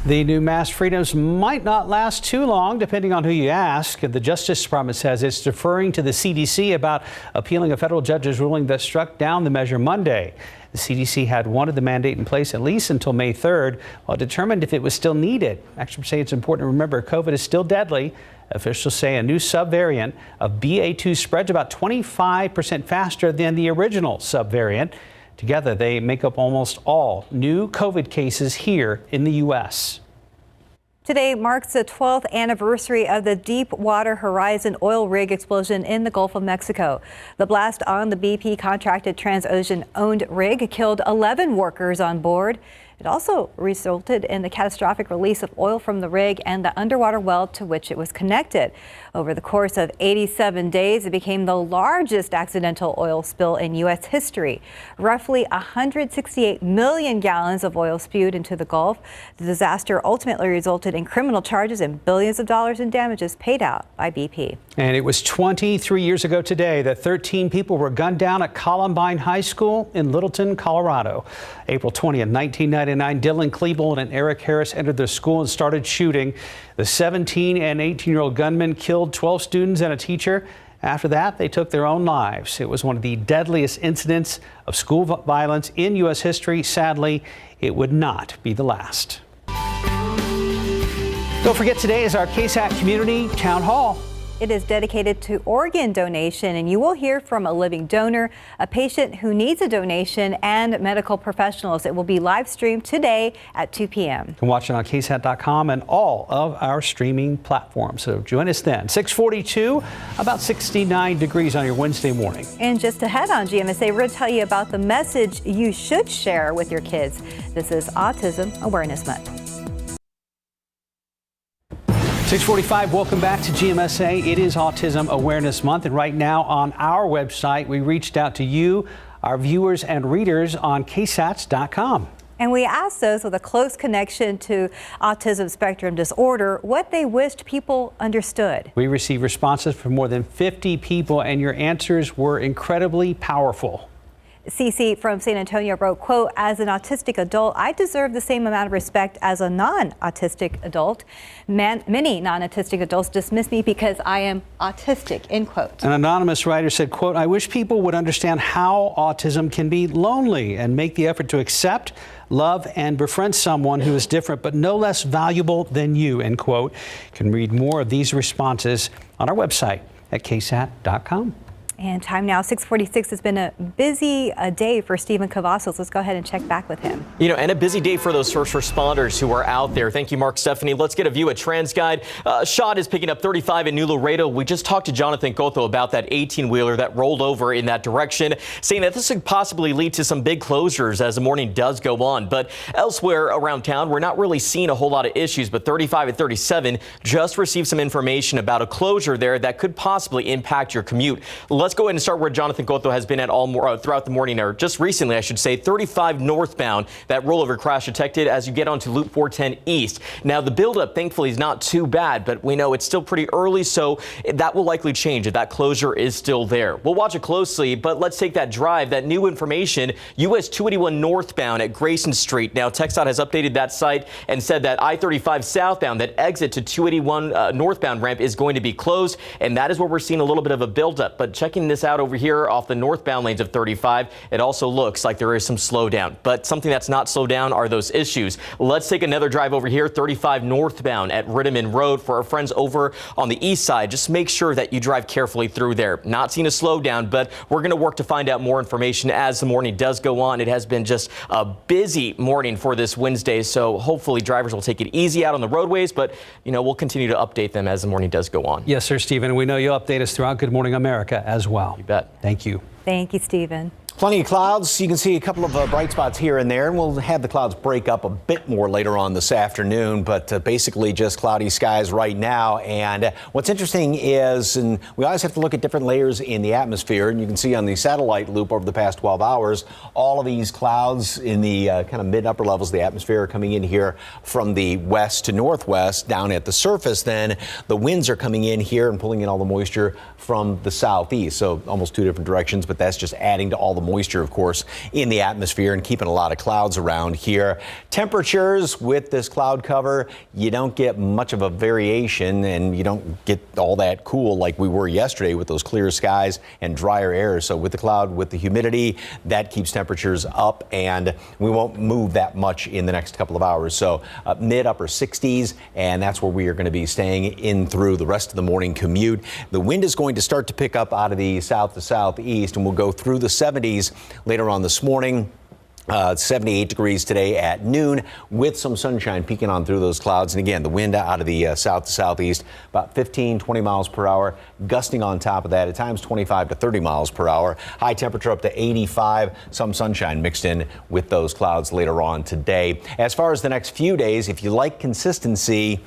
Speaker 4: The new mask freedoms might not last too long, depending on who you ask. The Justice Department says it's deferring to the CDC about appealing a federal judge's ruling that struck down the measure Monday. The CDC had wanted the mandate in place at least until May 3rd, while determined if it was still needed. Experts say it's important to remember COVID is still deadly. Officials say a new subvariant of BA2 spreads about 25% faster than the original subvariant. Together, they make up almost all new COVID cases here in the U.S.
Speaker 3: Today marks the 12th anniversary of the Deepwater Horizon oil rig explosion in the Gulf of Mexico. The blast on the BP contracted Transocean-owned rig killed 11 workers on board. It also resulted in the catastrophic release of oil from the rig and the underwater well to which it was connected. Over the course of 87 days, it became the largest accidental oil spill in U.S. history. Roughly 168 million gallons of oil spewed into the Gulf. The disaster ultimately resulted in criminal charges and billions of dollars in damages paid out by BP.
Speaker 4: And it was 23 years ago today that 13 people were gunned down at Columbine High School in Littleton, Colorado. April 20th, 1999, Dylan Klebold and Eric Harris entered the school and started shooting. The 17 and 18-year-old gunmen killed 12 students and a teacher. After that, they took their own lives. It was one of the deadliest incidents of school violence in U.S. history. Sadly, it would not be the last. Don't forget, today is our KSAT Community Town Hall.
Speaker 3: It is dedicated to organ donation, and you will hear from a living donor, a patient who needs a donation, and medical professionals. It will be live streamed today at 2 p.m.
Speaker 4: You can watch it on KSAT.com and all of our streaming platforms. So join us then. 642, about 69 degrees on your Wednesday morning.
Speaker 3: And just ahead on GMSA, we're going to tell you about the message you should share with your kids. This is Autism Awareness Month.
Speaker 4: 645, welcome back to GMSA. It is Autism Awareness Month, and right now on our website, we reached out to you, our viewers and readers on KSATs.com.
Speaker 3: And we asked those with a close connection to autism spectrum disorder what they wished people understood.
Speaker 4: We received responses from more than 50 people, and your answers were incredibly powerful.
Speaker 3: Cece from San Antonio wrote, quote, as an autistic adult, I deserve the same amount of respect as a non-autistic adult. Many non-autistic adults dismiss me because I am autistic, end quote.
Speaker 4: An anonymous writer said, quote, I wish people would understand how autism can be lonely and make the effort to accept, love, and befriend someone who is different but no less valuable than you, end quote. You can read more of these responses on our website at KSAT.com.
Speaker 3: And time now, 6:46. Has been a busy day for Stephen Cavazos. Let's go ahead and check back with him.
Speaker 6: You know, and a busy day for those first responders who are out there. Thank you, Mark, Stephanie. Let's get a view at TransGuide. Shot is picking up 35 in New Laredo. We just talked to Jonathan Cotho about that 18-wheeler that rolled over in that direction, saying that this could possibly lead to some big closures as the morning does go on. But elsewhere around town, we're not really seeing a whole lot of issues. But 35 and 37 just received some information about a closure there that could possibly impact your commute. Let's go ahead and start where Jonathan Cotho has been at all throughout the morning, or just recently, I should say. 35 northbound, that rollover crash detected as you get onto Loop 410 East. Now, the buildup, thankfully, is not too bad, but we know it's still pretty early, so that will likely change if that closure is still there. We'll watch it closely, but let's take that drive. That new information, US 281 northbound at Grayson Street. Now, TxDOT has updated that site and said that I-35 southbound, that exit to 281 northbound ramp, is going to be closed, and that is where we're seeing a little bit of a buildup. But checking this out over here off the northbound lanes of 35, it also looks like there is some slowdown. But something that's not slowed down are those issues. Let's take another drive over here, 35 northbound at Rittiman Road. For our friends over on the east side, just make sure that you drive carefully through there. Not seeing a slowdown, but we're going to work to find out more information as the morning does go on. It has been just a busy morning for this Wednesday, so hopefully drivers will take it easy out on the roadways, but we'll continue to update them as the morning does go on.
Speaker 4: Yes, sir, Stephen. We know you'll update us throughout Good Morning America as well.
Speaker 6: You bet.
Speaker 4: Thank you.
Speaker 3: Thank you, Stephen.
Speaker 5: Plenty of clouds. You can see a couple of bright spots here and there, and we'll have the clouds break up a bit more later on this afternoon, but basically just cloudy skies right now. And what's interesting is, and we always have to look at different layers in the atmosphere, and you can see on the satellite loop over the past 12 hours, all of these clouds in the kind of mid-upper levels of the atmosphere are coming in here from the west to northwest. Down at the surface, then, the winds are coming in here and pulling in all the moisture from the southeast. So almost two different directions, but that's just adding to all the moisture, of course, in the atmosphere and keeping a lot of clouds around here. Temperatures with this cloud cover, you don't get much of a variation, and you don't get all that cool like we were yesterday with those clear skies and drier air. So with the cloud, with the humidity, that keeps temperatures up, and we won't move that much in the next couple of hours. So mid-upper 60s, and that's where we are going to be staying in through the rest of the morning commute. The wind is going to start to pick up out of the south to southeast, and we'll go through the 70s later on this morning. 78 degrees today at noon with some sunshine peeking on through those clouds. And again, the wind out of the south to southeast, about 15, 20 miles per hour, gusting on top of that, at times 25 to 30 miles per hour. High temperature up to 85, some sunshine mixed in with those clouds later on today. As far as the next few days, if you like consistency,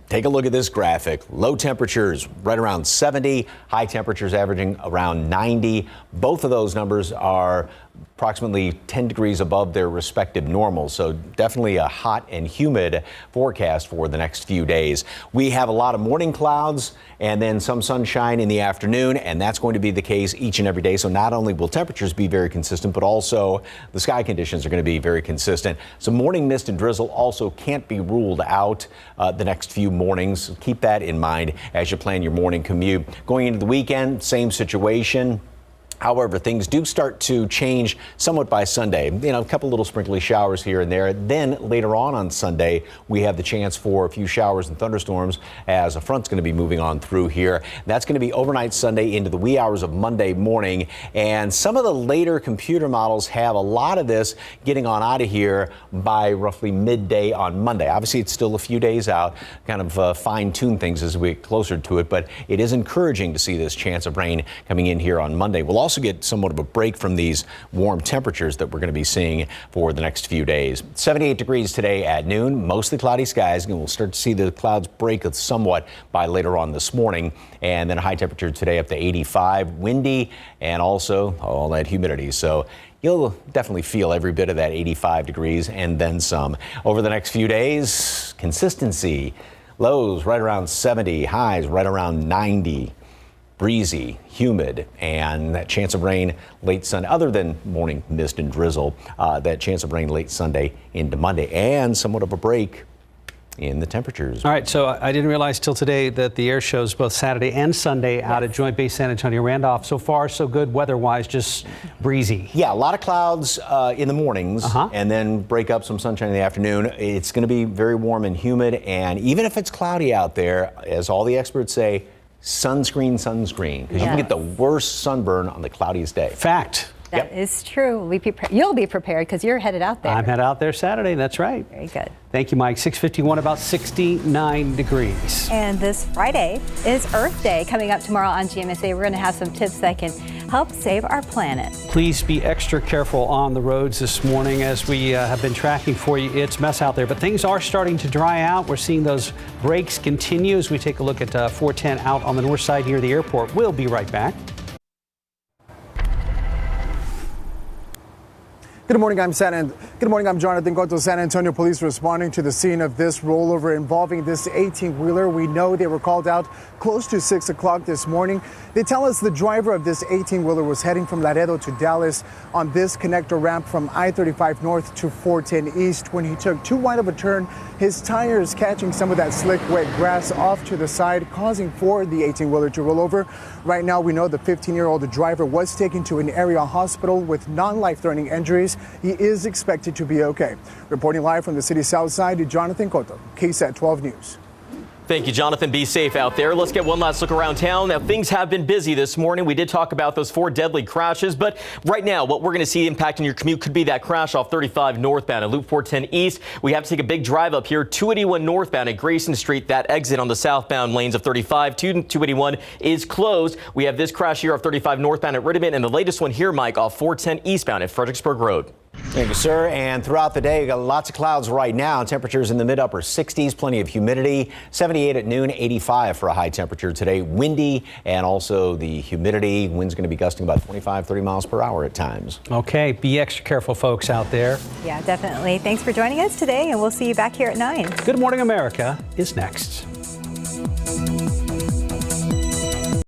Speaker 5: take a look at this graphic. Low temperatures right around 70, high temperatures averaging around 90. Both of those numbers are approximately 10 degrees above their respective normals. So definitely a hot and humid forecast for the next few days. We have a lot of morning clouds and then some sunshine in the afternoon, and that's going to be the case each and every day. So not only will temperatures be very consistent, but also the sky conditions are going to be very consistent. Some morning mist and drizzle also can't be ruled out the next few mornings. Keep that in mind as you plan your morning commute. Going into the weekend, same situation. However, things do start to change somewhat by Sunday. You know, a couple little sprinkly showers here and there. Then later on Sunday, we have the chance for a few showers and thunderstorms as a front's going to be moving on through here. That's going to be overnight Sunday into the wee hours of Monday morning. And some of the later computer models have a lot of this getting on out of here by roughly midday on Monday. Obviously, it's still a few days out, kind of fine-tune things as we get closer to it, but it is encouraging to see this chance of rain coming in here on Monday. We'll also get somewhat of a break from these warm temperatures that we're going to be seeing for the next few days. 78 degrees today at noon, mostly cloudy skies, and we'll start to see the clouds break somewhat by later on this morning. And then a high temperature today up to 85, windy, and also all that humidity. So you'll definitely feel every bit of that 85 degrees and then some. Over the next few days, consistency, lows right around 70, highs right around 90. Breezy, humid, and that chance of rain late Sunday, other than morning mist and drizzle, that chance of rain late Sunday into Monday, and somewhat of a break in the temperatures. All right, so I didn't realize till today that the air shows both Saturday and Sunday out at Joint Base San Antonio Randolph. So far, so good weather-wise, just breezy. Yeah, a lot of clouds in the mornings, and then break up some sunshine in the afternoon. It's going to be very warm and humid, and even if it's cloudy out there, as all the experts say, sunscreen, because you can get the worst sunburn on the cloudiest day. Fact.
Speaker 3: That is true. You'll be prepared because you're headed out there.
Speaker 4: I'm headed out there Saturday. That's right.
Speaker 3: Very good.
Speaker 4: Thank you, Mike. 6:51, about 69 degrees.
Speaker 3: And this Friday is Earth Day. Coming up tomorrow on GMSA, we're going to have some tips that can help save our planet.
Speaker 4: Please be extra careful on the roads this morning as we have been tracking for you. It's a mess out there, but things are starting to dry out. We're seeing those breaks continue as we take a look at 410 out on the north side near the airport. We'll be right back.
Speaker 1: Good morning, I'm Jonathan Cotto. San Antonio police responding to the scene of this rollover involving this 18-wheeler. We know they were called out close to 6 o'clock this morning. They tell us the driver of this 18-wheeler was heading from Laredo to Dallas on this connector ramp from I-35 North to 410 East. When he took too wide of a turn, his tires catching some of that slick, wet grass off to the side, causing for the 18-wheeler to roll over. Right now, we know the 15-year-old driver was taken to an area hospital with non-life-threatening injuries. He is expected to be okay. Reporting live from the city's south side, Jonathan Cotto, KSAT 12 News.
Speaker 6: Thank you, Jonathan. Be safe out there. Let's get one last look around town. Now, things have been busy this morning. We did talk about those 4 deadly crashes, but right now, what we're going to see impacting your commute could be that crash off 35 northbound at Loop 410 East. We have to take a big drive up here, 281 northbound at Grayson Street. That exit on the southbound lanes of 35 to 281 is closed. We have this crash here off 35 northbound at Riddiman, and the latest one here, Mike, off 410 eastbound at Fredericksburg Road.
Speaker 5: Thank you, sir. And throughout the day, you got lots of clouds right now. Temperatures in the mid-upper 60s, plenty of humidity. 78 at noon, 85 for a high temperature today. Windy, and also the humidity. Wind's going to be gusting about 25, 30 miles per hour at times.
Speaker 4: Okay, be extra careful, folks out there.
Speaker 3: Yeah, definitely. Thanks for joining us today, and we'll see you back here at 9.
Speaker 4: Good Morning America is next.